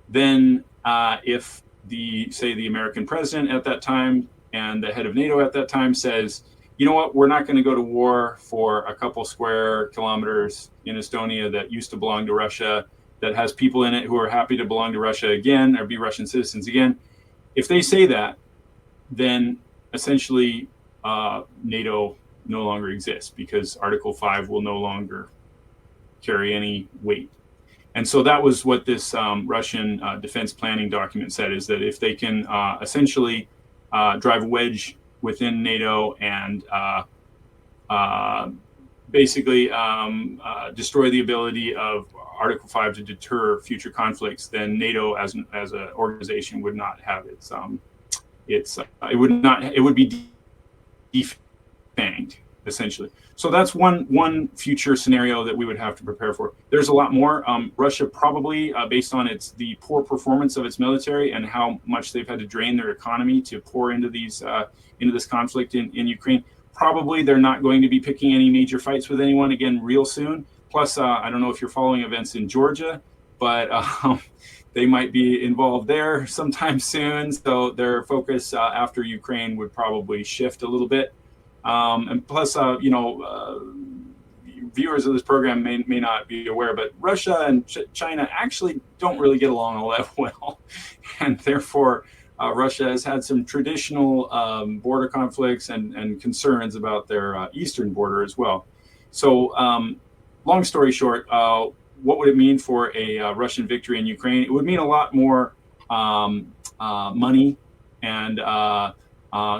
then if the American president at that time and the head of NATO at that time says, you know what, we're not going to go to war for a couple square kilometers in Estonia that used to belong to Russia, that has people in it who are happy to belong to Russia again or be Russian citizens again. If they say that, then essentially NATO no longer exists because Article 5 will no longer carry any weight. And so that was what this Russian defense planning document said, is that if they can essentially drive a wedge within NATO and basically destroy the ability of Article 5 to deter future conflicts, then NATO as an organization would not have it would be defanged essentially. So that's one future scenario that we would have to prepare for. There's a lot more. Russia probably, based on the poor performance of its military and how much they've had to drain their economy to pour into this conflict in Ukraine, probably they're not going to be picking any major fights with anyone again real soon. Plus, I don't know if you're following events in Georgia, but they might be involved there sometime soon. So their focus after Ukraine would probably shift a little bit. And plus, viewers of this program may not be aware, but Russia and China actually don't really get along all that well. And therefore, Russia has had some traditional border conflicts and concerns about their eastern border as well. So long story short, what would it mean for a Russian victory in Ukraine? It would mean a lot more money and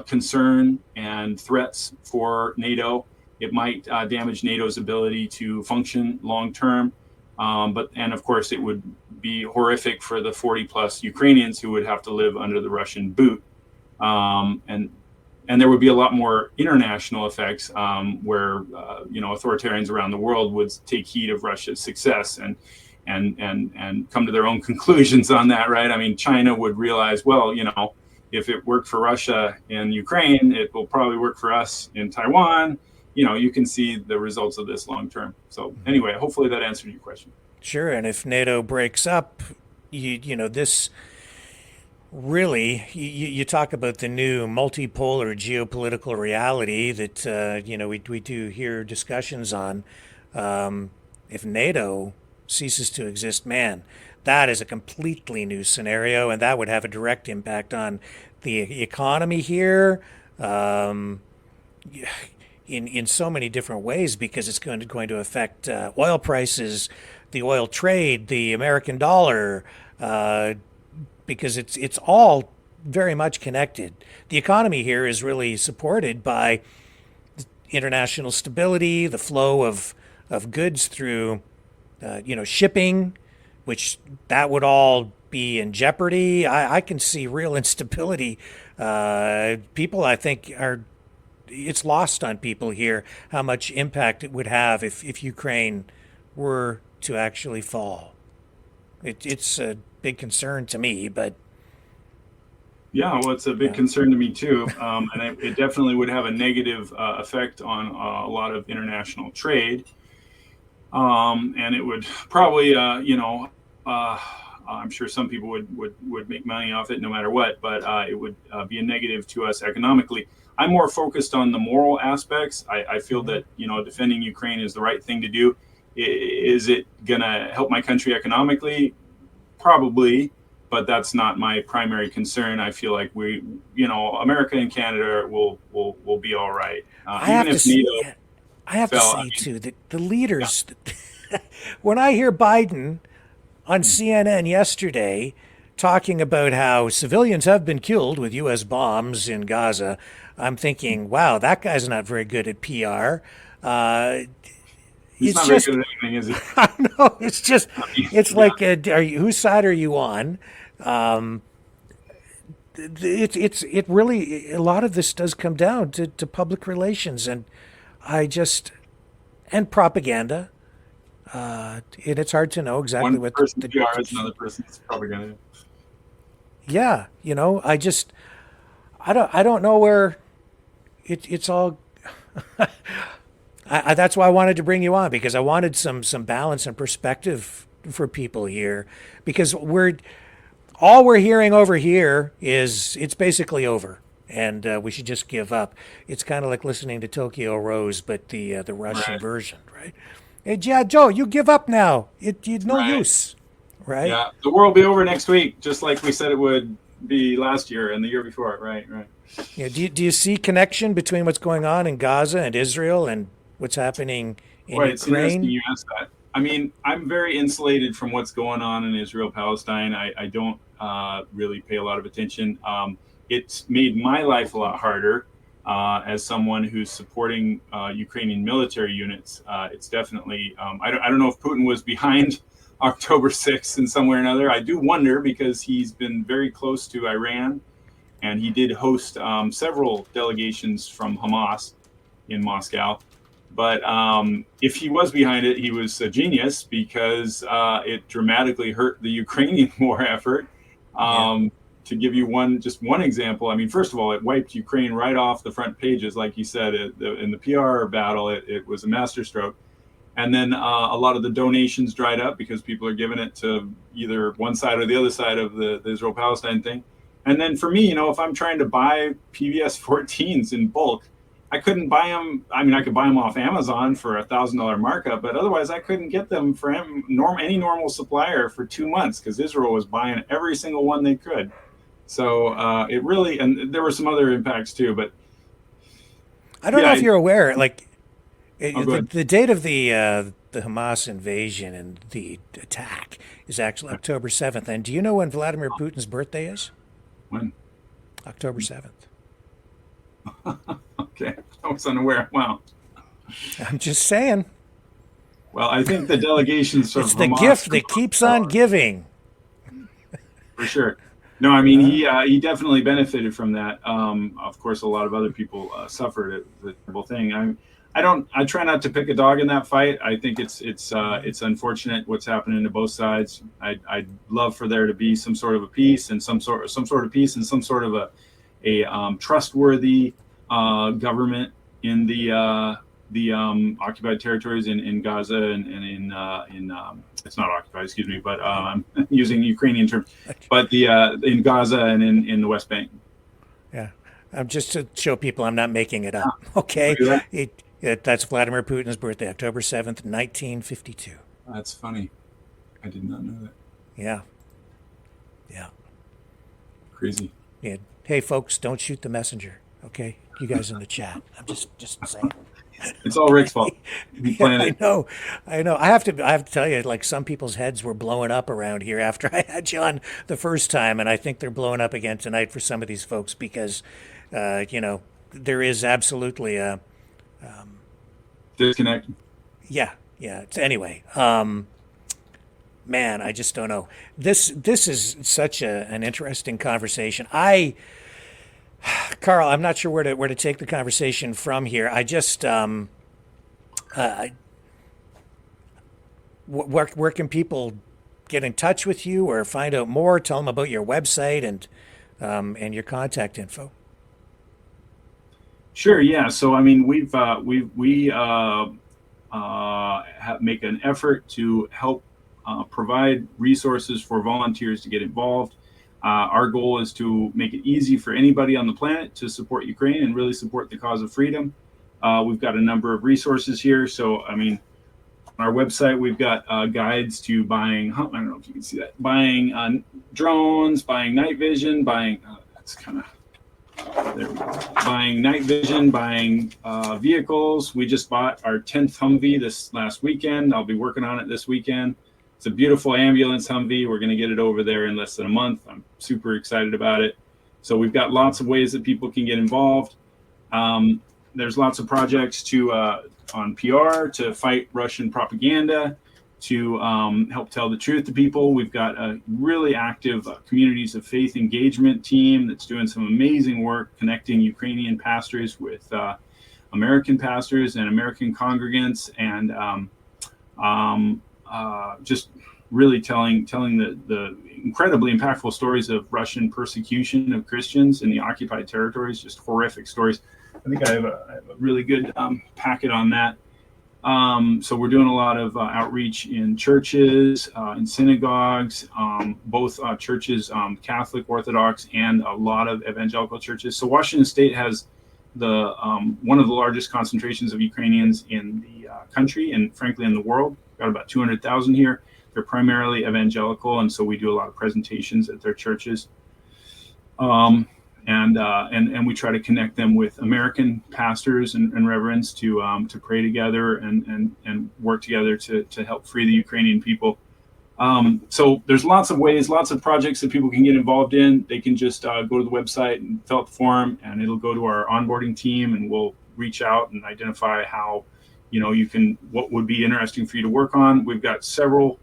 concern and threats for NATO. It might damage NATO's ability to function long term. And of course, it would be horrific for the 40 plus Ukrainians who would have to live under the Russian boot. And there would be a lot more international effects where authoritarians around the world would take heed of Russia's success and come to their own conclusions on that, right? I mean, China would realize, well, if it worked for Russia in Ukraine, it will probably work for us in Taiwan. You can see the results of this long term. So anyway, hopefully that answered your question. Sure, and if NATO breaks up, this really, you talk about the new multipolar geopolitical reality that we do hear discussions on. If NATO ceases to exist, man, that is a completely new scenario, and that would have a direct impact on the economy here. In so many different ways, because it's going to affect oil prices, the oil trade, the American dollar, because it's all very much connected. The economy here is really supported by international stability, the flow of goods through shipping, which that would all be in jeopardy. I can see real instability. People, I think, it's lost on people here how much impact it would have if Ukraine were to actually fall. It's a big concern to me, but yeah, well, it's a big concern to me too, and it definitely would have a negative effect on a lot of international trade, and it would probably, I'm sure some people would make money off it no matter what, but it would be a negative to us economically. I'm more focused on the moral aspects. I feel that, defending Ukraine is the right thing to do. Is it going to help my country economically? Probably, but that's not my primary concern. I feel like America and Canada will be all right. I have to say too, that the leaders, when I hear Biden on CNN yesterday talking about how civilians have been killed with U.S. bombs in Gaza, I'm thinking, wow, that guy's not very good at PR. He's not very good at anything, is he? I know. It's just, it's like, whose side are you on? it really, a lot of this does come down to public relations, and and propaganda. And it's hard to know exactly One what person's PR is another person's propaganda. yeah, I don't know where it's all. That's why I wanted to bring you on, because I wanted some balance and perspective for people here, because all we're hearing over here is it's basically over, and we should just give up. It's kind of like listening to Tokyo Rose, but the Russian Right. version, right? Hey, yeah, Joe, you give up now. It's no Right. use, right? Yeah, the war will be over next week, just like we said it would be last year and the year before. Right. Yeah. Do you see connection between what's going on in Gaza and Israel and what's happening in Well, it's interesting Ukraine? you asked that. I mean, I'm very insulated from what's going on in Israel, Palestine. I don't really pay a lot of attention. It's made my life a lot harder as someone who's supporting Ukrainian military units. It's definitely, I don't know if Putin was behind October 6th in some way or another. I do wonder, because he's been very close to Iran, and he did host several delegations from Hamas in Moscow. But if he was behind it, he was a genius, because it dramatically hurt the Ukrainian war effort. To give you one example, I mean, first of all, it wiped Ukraine right off the front pages, like you said. In the PR battle, it was a masterstroke. And then a lot of the donations dried up, because people are giving it to either one side or the other side of the Israel-Palestine thing. And then for me, if I'm trying to buy PVS 14s in bulk, I couldn't buy them. I mean, I could buy them off Amazon for $1,000 markup, but otherwise I couldn't get them for any normal supplier for 2 months, because Israel was buying every single one they could. So it really, and there were some other impacts too, but I don't know if you're aware, like go ahead. the date of the Hamas invasion and the attack is actually October 7th. And do you know when Vladimir Putin's birthday is? When? October 7th. Okay, I was unaware. Wow. I'm just saying. Well, I think the delegations from It's the Hamas gift that keeps on giving. for sure. No, I mean, he definitely benefited from that. Of course, a lot of other people suffered it. The terrible thing. I try not to pick a dog in that fight. I think it's unfortunate what's happening to both sides. I'd love for there to be some sort of a peace, and some sort of peace, and some sort of a trustworthy government in the occupied territories in Gaza and in it's not occupied, excuse me, but I'm using Ukrainian terms, but in Gaza and in the West Bank. Yeah, just to show people I'm not making it up. Okay, that's Vladimir Putin's birthday, October 7th, 1952. That's funny. I did not know that. Yeah. Crazy. Yeah. Hey, folks, don't shoot the messenger. Okay, you guys in the chat. I'm just saying. It's all Rick's fault. He planned I it. know. I have to tell you, like, some people's heads were blowing up around here after I had you on the first time, and I think they're blowing up again tonight for some of these folks, because, there is absolutely a Disconnect. yeah. Anyway, man, I just don't know. This is such an interesting conversation. Carl, I'm not sure where to take the conversation from here. I just where can people get in touch with you or find out more? Tell them about your website and your contact info. Sure. Yeah. So I mean, we make an effort to help provide resources for volunteers to get involved. Our goal is to make it easy for anybody on the planet to support Ukraine and really support the cause of freedom. We've got a number of resources here. So, I mean, on our website, we've got guides to buying, I don't know if you can see that, buying drones, buying night vision, buying, that's kind of, there we go, buying night vision, buying vehicles. We just bought our 10th Humvee this last weekend. I'll be working on it this weekend. It's a beautiful ambulance Humvee. We're going to get it over there in less than a month. I'm super excited about it. So we've got lots of ways that people can get involved. There's lots of projects on PR to fight Russian propaganda. to help tell the truth to people. We've got a really active communities of faith engagement team that's doing some amazing work connecting Ukrainian pastors with American pastors and American congregants, and just really telling the incredibly impactful stories of Russian persecution of Christians in the occupied territories, just horrific stories. I think I have a really good packet on that. So we're doing a lot of outreach in churches, in synagogues, both churches, Catholic, Orthodox, and a lot of evangelical churches. So Washington State has the one of the largest concentrations of Ukrainians in the country, and frankly in the world. Got about 200,000 here. They're primarily evangelical, and so we do a lot of presentations at their churches. And we try to connect them with American pastors and reverends to pray together and work together to help free the Ukrainian people. So there's lots of ways, lots of projects that people can get involved in. They can just go to the website and fill out the form, and it'll go to our onboarding team, and we'll reach out and identify how, what would be interesting for you to work on. We've got several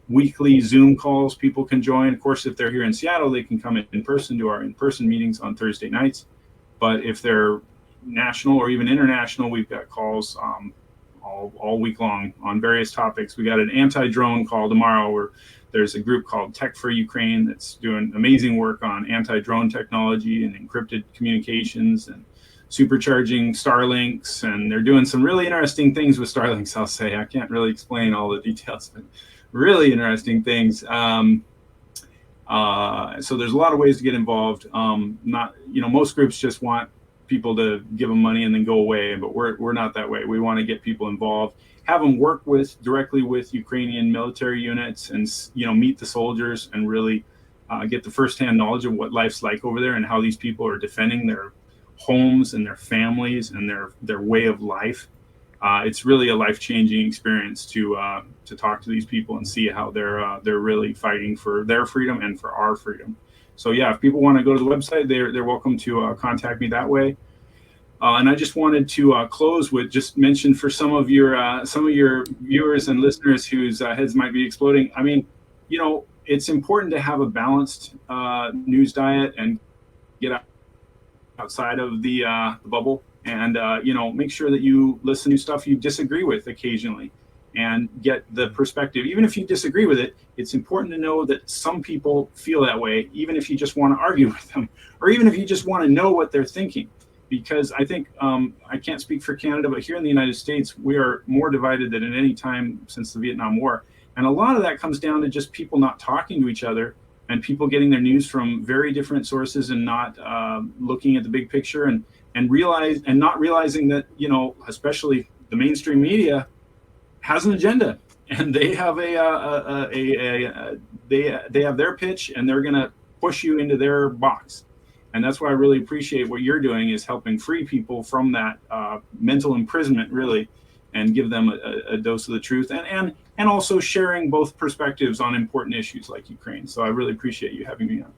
weekly Zoom calls people can join. Of course, if they're here in Seattle, they can come in person to our in-person meetings on Thursday nights. But if they're national or even international, we've got calls all week long on various topics. We got an anti-drone call tomorrow where there's a group called Tech for Ukraine that's doing amazing work on anti-drone technology and encrypted communications and supercharging Starlinks. And they're doing some really interesting things with Starlinks, I'll say. I can't really explain all the details, but really interesting things. So there's a lot of ways to get involved. Most groups just want people to give them money and then go away, but we're not that way. We want to get people involved, have them work directly with Ukrainian military units, and meet the soldiers and really get the firsthand knowledge of what life's like over there and how these people are defending their homes and their families and their way of life. It's really a life-changing experience to talk to these people and see how they're really fighting for their freedom and for our freedom. So yeah, if people want to go to the website, they're welcome to contact me that way. And I just wanted to close with just mention for some of your viewers and listeners whose heads might be exploding. I mean, it's important to have a balanced news diet and get outside of the bubble. And, make sure that you listen to stuff you disagree with occasionally and get the perspective. Even if you disagree with it, it's important to know that some people feel that way, even if you just want to argue with them, or even if you just want to know what they're thinking. Because I think, I can't speak for Canada, but here in the United States, we are more divided than at any time since the Vietnam War. And a lot of that comes down to just people not talking to each other and people getting their news from very different sources and not looking at the big picture and not realizing that, especially the mainstream media has an agenda, and they have they have their pitch, and they're going to push you into their box. And that's why I really appreciate what you're doing, is helping free people from that mental imprisonment, really, and give them a dose of the truth, and also sharing both perspectives on important issues like Ukraine. So I really appreciate you having me on.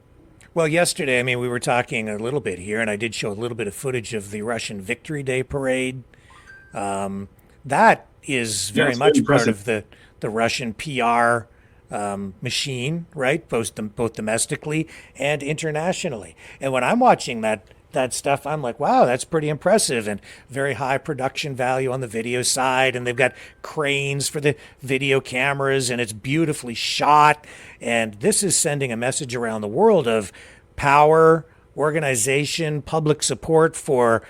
Well, yesterday, we were talking a little bit here, and I did show a little bit of footage of the Russian Victory Day parade. That is very much part of the Russian PR machine, right? Both domestically and internationally. And when I'm watching that stuff, I'm like, wow, that's pretty impressive, and very high production value on the video side. And they've got cranes for the video cameras, and it's beautifully shot. And this is sending a message around the world of power, organization, public support for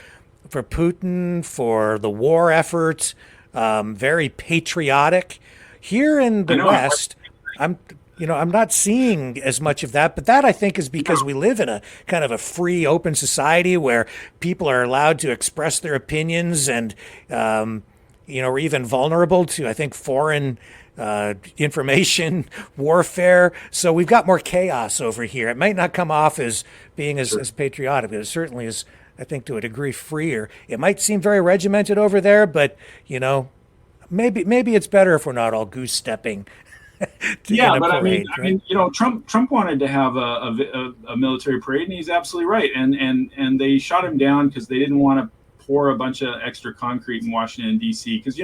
Putin, for the war effort, very patriotic. Here in the West, I'm not seeing as much of that, but that I think is because we live in a kind of a free, open society where people are allowed to express their opinions and, are even vulnerable to, I think, foreign information warfare. So we've got more chaos over here. It might not come off as being as patriotic, but it certainly is, I think, to a degree, freer. It might seem very regimented over there, but, maybe it's better if we're not all goose stepping. Yeah, but parade, right? Trump wanted to have a military parade, and he's absolutely right. And they shot him down because they didn't want to pour a bunch of extra concrete in Washington D.C. because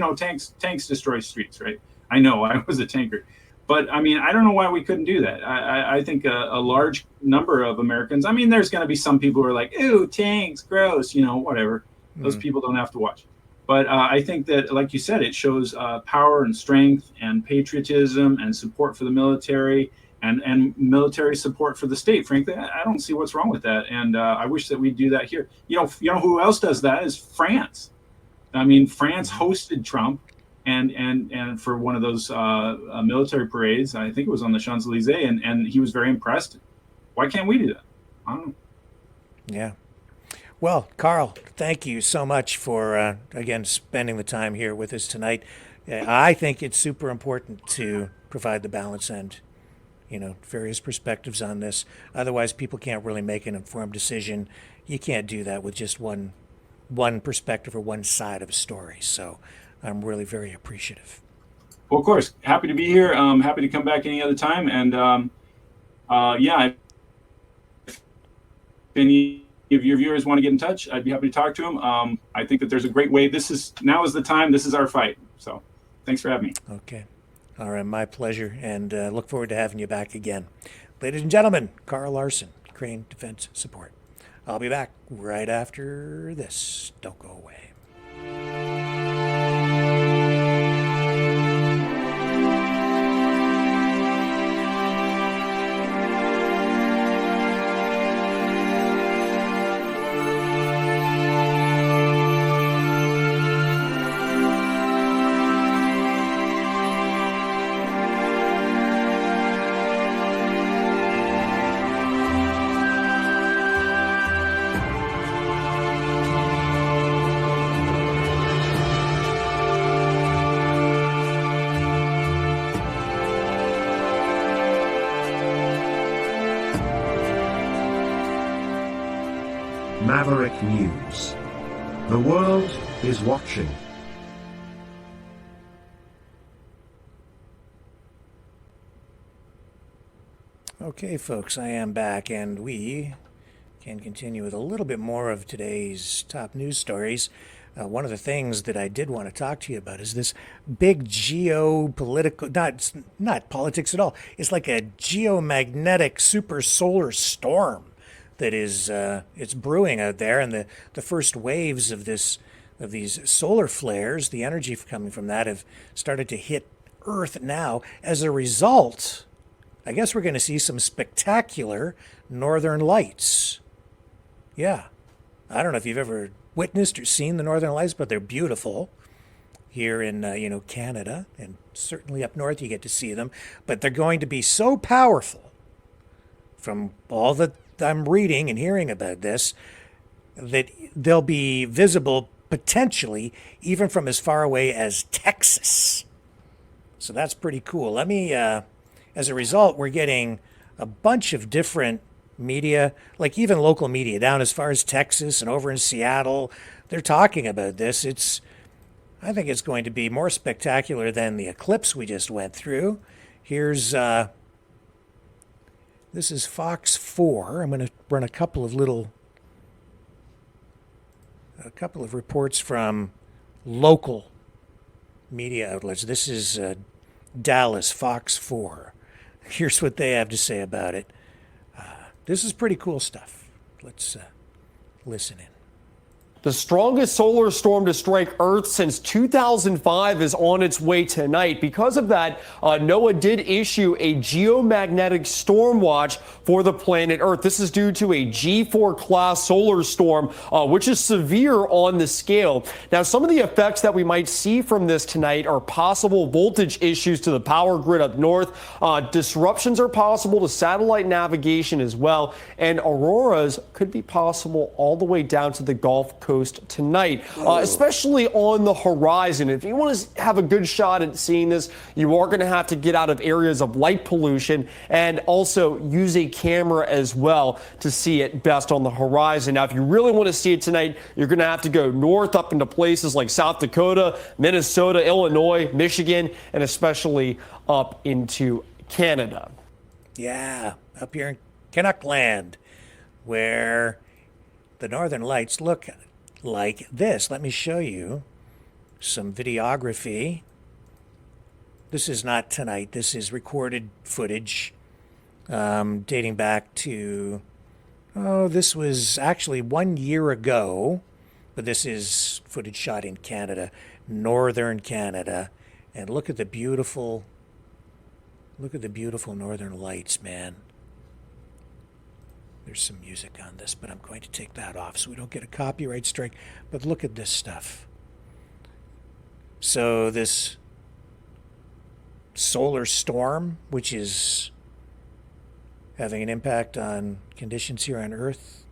tanks destroy streets, right? I know I was a tanker. But I mean, I don't know why we couldn't do that. I think a large number of Americans, I mean, there's going to be some people who are like, "Ew, tanks, gross," whatever. Those people don't have to watch. But I think that, like you said, it shows power and strength and patriotism and support for the military and military support for the state. Frankly, I don't see what's wrong with that. And I wish that we'd do that here. You know who else does that is France. I mean, France hosted Trump. And for one of those military parades, I think it was on the Champs-Elysees, and he was very impressed. Why can't we do that? I don't know. Yeah. Well, Carl, thank you so much for, again, spending the time here with us tonight. I think it's super important to provide the balance and, various perspectives on this. Otherwise, people can't really make an informed decision. You can't do that with just one perspective or one side of a story. So I'm really very appreciative. Well, of course, happy to be here. Happy to come back any other time. And if any of your viewers want to get in touch, I'd be happy to talk to them. I think that there's a great way. Now is the time. This is our fight. So thanks for having me. Okay. All right. My pleasure. And look forward to having you back again. Ladies and gentlemen, Carl Larson, Crane Defense Support. I'll be back right after this. Don't go away. Maverick News. The world is watching. Okay, folks, I am back, and we can continue with a little bit more of today's top news stories. One of the things that I did want to talk to you about is this big geopolitical, not politics at all. It's like a geomagnetic super solar storm that is it's brewing out there, and the first waves of these solar flares, the energy coming from that, have started to hit Earth now. As a result, I guess we're going to see some spectacular northern lights. Yeah, I don't know if you've ever witnessed or seen the northern lights, but they're beautiful. Here in Canada, and certainly up north you get to see them, but they're going to be so powerful, from all that I'm reading and hearing about this, that they'll be visible potentially even from as far away as Texas. So that's pretty cool. As a result, we're getting a bunch of different media, like even local media down as far as Texas and over in Seattle. They're talking about this. I think it's going to be more spectacular than the eclipse we just went through. Here's this is Fox 4. I'm going to run a couple of reports from local media outlets. This is Dallas, Fox 4. Here's what they have to say about it. This is pretty cool stuff. Let's listen in. The strongest solar storm to strike Earth since 2005 is on its way tonight. Because of that, NOAA did issue a geomagnetic storm watch for the planet Earth. This is due to a G4 class solar storm, which is severe on the scale. Now, some of the effects that we might see from this tonight are possible voltage issues to the power grid up north. Disruptions are possible to satellite navigation as well, and auroras could be possible all the way down to the Gulf Coast tonight, especially on the horizon. If you want to have a good shot at seeing this, you are going to have to get out of areas of light pollution and also use a camera as well to see it best on the horizon. Now, if you really want to see it tonight, you're going to have to go north up into places like South Dakota, Minnesota, Illinois, Michigan, and especially up into Canada. Yeah, up here in Canuck Land, where the northern lights look like this. Let me show you some videography. This is not tonight. This is recorded footage dating back to, this was actually 1 year ago, but this is footage shot in Canada, northern Canada. And look at the beautiful northern lights, man. There's some music on this, but I'm going to take that off so we don't get a copyright strike. But look at this stuff. So this solar storm, which is having an impact on conditions here on Earth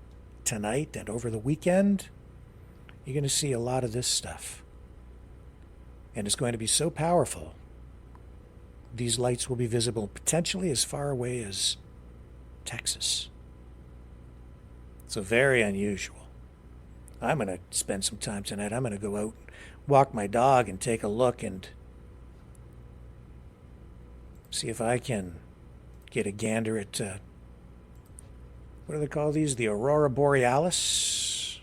tonight and over the weekend, you're going to see a lot of this stuff. And it's going to be so powerful, these lights will be visible potentially as far away as Texas. So very unusual. I'm going to spend some time tonight. I'm going to go out, walk my dog, and take a look and see if I can get a gander at, what do they call these? The Aurora Borealis?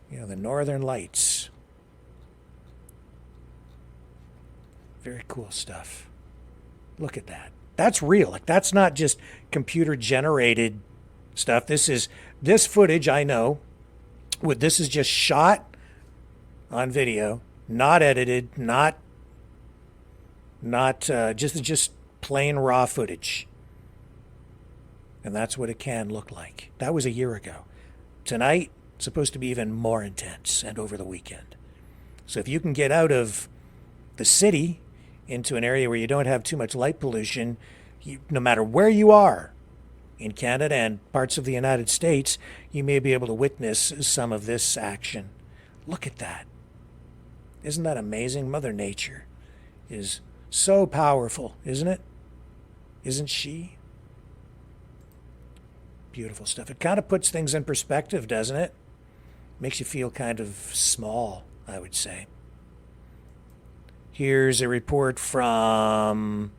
You know, the Northern Lights. Very cool stuff. Look at that. That's real. Like, that's not just computer generated stuff. This footage, I know. This is just shot on video, not edited, not just plain raw footage. And that's what it can look like. That was a year ago. Tonight, it's supposed to be even more intense, and over the weekend. So if you can get out of the city into an area where you don't have too much light pollution, no matter where you are in Canada and parts of the United States, you may be able to witness some of this action. Look at that. Isn't that amazing? Mother Nature is so powerful, isn't it? Isn't she? Beautiful stuff. It kind of puts things in perspective, doesn't it? Makes you feel kind of small, I would say. Here's a report from,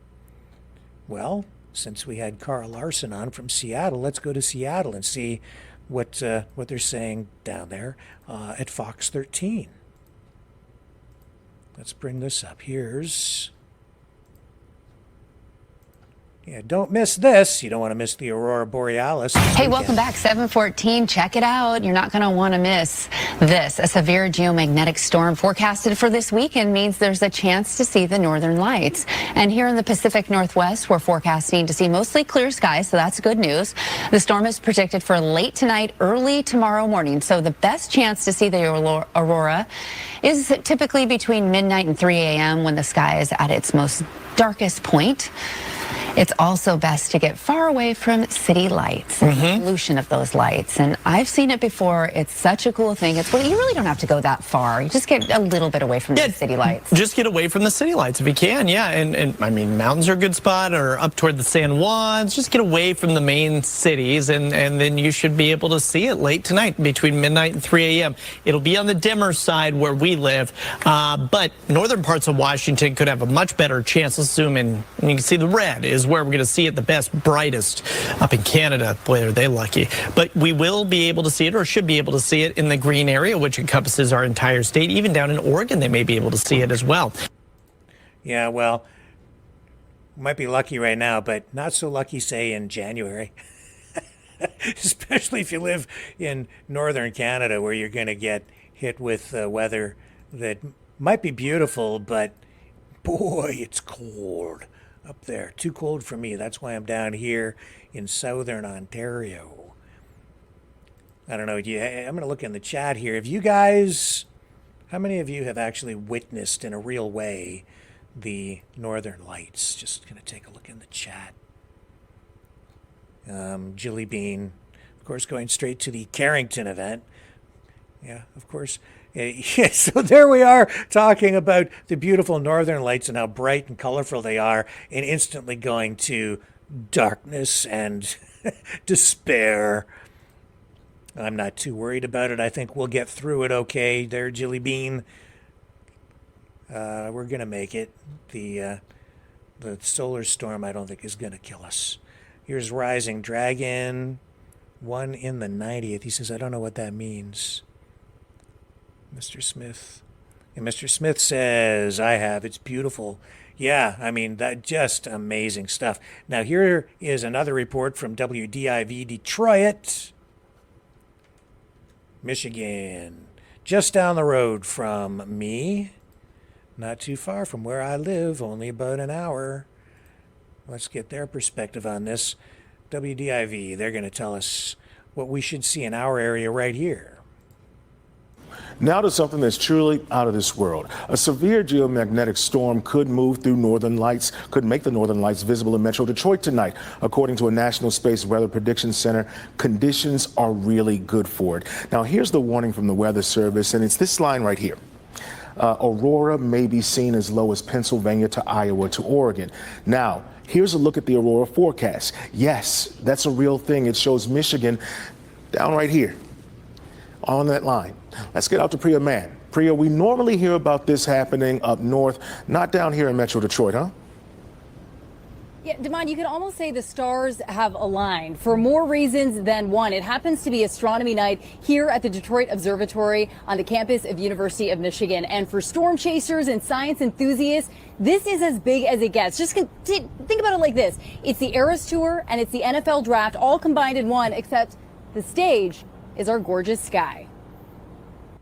well, since we had Carl Larson on from Seattle, let's go to Seattle and see what they're saying down there at Fox 13. Let's bring this up. Here's, yeah, don't miss this. You don't want to miss the Aurora Borealis. Hey, welcome back. 7:14. Check it out. You're not going to want to miss this. A severe geomagnetic storm forecasted for this weekend means there's a chance to see the northern lights. And here in the Pacific Northwest, we're forecasting to see mostly clear skies, so that's good news. The storm is predicted for late tonight, early tomorrow morning. So the best chance to see the aurora is typically between midnight and 3 a.m. when the sky is at its most darkest point. It's also best to get far away from city lights and the pollution of those lights. And I've seen it before. It's such a cool thing. You really don't have to go that far. You just get a little bit away from the city lights. Just get away from the city lights if you can, yeah. And I mean, mountains are a good spot, or up toward the San Juans. Just get away from the main cities, and then you should be able to see it late tonight between midnight and 3 a.m. It'll be on the dimmer side where we live, but northern parts of Washington could have a much better chance. Let's zoom in, and you can see the red is where we're going to see it the best, brightest up in Canada. Boy, are they lucky. But we will be able to see it, or should be able to see it, in the green area, which encompasses our entire state. Even down in Oregon, they may be able to see it as well. Yeah, well, might be lucky right now, but not so lucky, say, in January. Especially if you live in northern Canada, where you're going to get hit with weather that might be beautiful, but boy, it's cold up there. Too cold for me. That's why I'm down here in southern Ontario. I don't know. I'm going to look in the chat here. Have you guys, how many of you have actually witnessed in a real way the northern lights? Just going to take a look in the chat. Jilly Bean, of course, going straight to the Carrington event. Yeah, of course. Yeah, so there we are talking about the beautiful northern lights and how bright and colorful they are, and instantly going to darkness and despair. I'm not too worried about it. I think we'll get through it okay there, Jilly Bean. We're going to make it. The solar storm, I don't think, is going to kill us. Here's Rising Dragon, 1 in the 90th. He says, I don't know what that means. Mr. Smith. And Mr. Smith says, I have. It's beautiful. Yeah, I mean, that just amazing stuff. Now, here is another report from WDIV Detroit, Michigan. Just down the road from me. Not too far from where I live, only about an hour. Let's get their perspective on this. WDIV, they're going to tell us what we should see in our area right here. Now to something that's truly out of this world. A severe geomagnetic storm could move through northern lights, could make the northern lights visible in Metro Detroit tonight. According to a National Space Weather Prediction Center, conditions are really good for it. Now here's the warning from the Weather Service, and it's this line right here. Aurora may be seen as low as Pennsylvania to Iowa to Oregon. Now, here's a look at the aurora forecast. Yes, that's a real thing. It shows Michigan down right here on that line. Let's get out to Priya Mann. Priya, we normally hear about this happening up north, not down here in Metro Detroit, huh? Yeah, Damon, you can almost say the stars have aligned for more reasons than one. It happens to be astronomy night here at the Detroit Observatory on the campus of University of Michigan. And for storm chasers and science enthusiasts, this is as big as it gets. Just think about it like this. It's the Eras Tour and it's the NFL Draft all combined in one, except the stage is our gorgeous sky.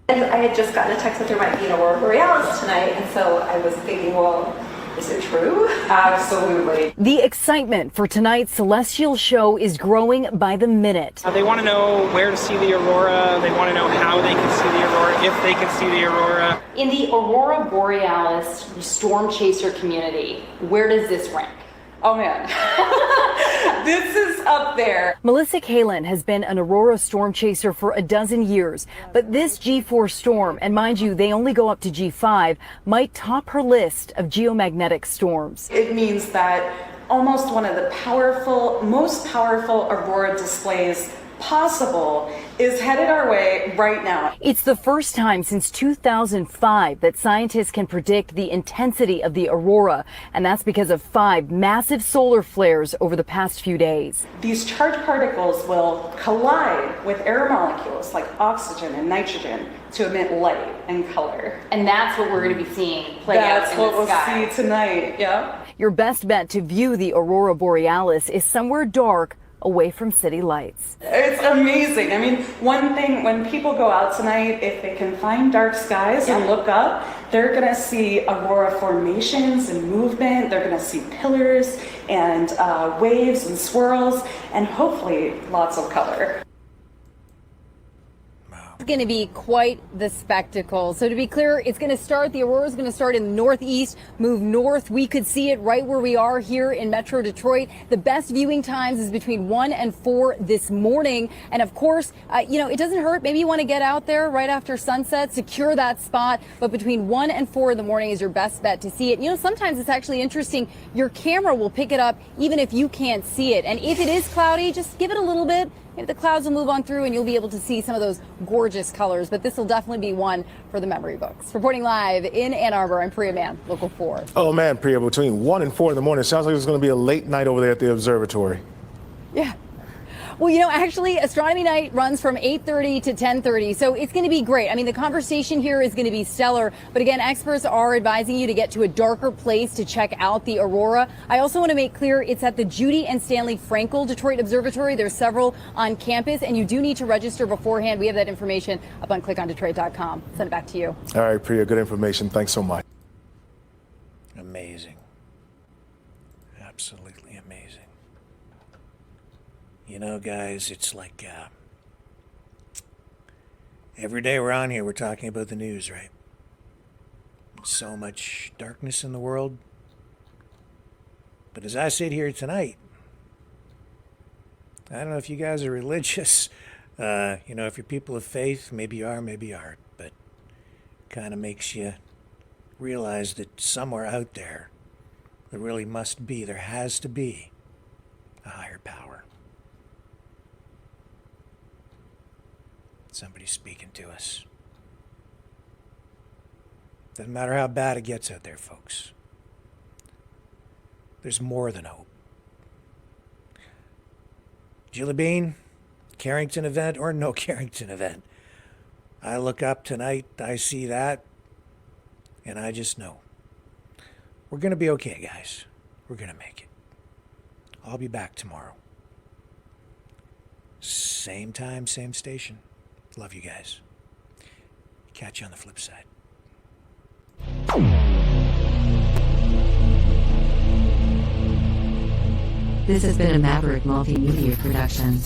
And I had just gotten a text that there might be an aurora borealis tonight, and so I was thinking, well, is it true? Absolutely. The excitement for tonight's celestial show is growing by the minute. They want to know where to see the aurora. They want to know how they can see the aurora, if they can see the aurora. In the aurora borealis storm chaser community, where does this rank? Oh man, this is up there. Melissa Kalin has been an aurora storm chaser for a dozen years, but this G4 storm, and mind you, they only go up to G5, might top her list of geomagnetic storms. It means that almost one of the most powerful aurora displays possible is headed our way right now. It's the first time since 2005 that scientists can predict the intensity of the aurora, and that's because of 5 massive solar flares over the past few days. These charged particles will collide with air molecules like oxygen and nitrogen to emit light and color. And that's what we're going to be seeing play out in the sky. That's what we'll see tonight, yeah. Your best bet to view the aurora borealis is somewhere dark, away from city lights. It's amazing. I mean, one thing, when people go out tonight, if they can find dark skies and look up, they're gonna see aurora formations and movement. They're gonna see pillars and waves and swirls, and hopefully lots of color. It's going to be quite the spectacle. So to be clear, the aurora is going to start in the northeast, move north. We could see it right where we are here in Metro Detroit. The best viewing times is between 1 and 4 this morning. And of course, it doesn't hurt. Maybe you want to get out there right after sunset, secure that spot. But between 1 and 4 in the morning is your best bet to see it. Sometimes it's actually interesting. Your camera will pick it up even if you can't see it. And if it is cloudy, just give it a little bit. Maybe the clouds will move on through and you'll be able to see some of those gorgeous colors, but this will definitely be one for the memory books. Reporting live in Ann Arbor, I'm Priya Mann, Local 4. Oh man, Priya, between 1 and 4 in the morning, it sounds like it's going to be a late night over there at the observatory. Yeah. Well, actually, astronomy night runs from 8:30 to 10:30, so it's going to be great. I mean, the conversation here is going to be stellar, but again, experts are advising you to get to a darker place to check out the aurora. I also want to make clear it's at the Judy and Stanley Frankel Detroit Observatory. There's several on campus, and you do need to register beforehand. We have that information up on clickondetroit.com. Send it back to you. All right, Priya, good information. Thanks so much. Amazing. Absolutely amazing. Guys, it's like every day we're on here, we're talking about the news, right? So much darkness in the world. But as I sit here tonight, I don't know if you guys are religious. If you're people of faith, maybe you are, maybe you aren't. But kind of makes you realize that somewhere out there, there has to be a higher power. Somebody's speaking to us. Doesn't matter how bad it gets out there, folks. There's more than hope. Julie Bean, Carrington event or no Carrington event, I look up tonight, I see that, and I just know we're going to be okay, guys. We're going to make it. I'll be back tomorrow. Same time, same station. Love you guys. Catch you on the flip side. This has been a Maverick Multimedia production.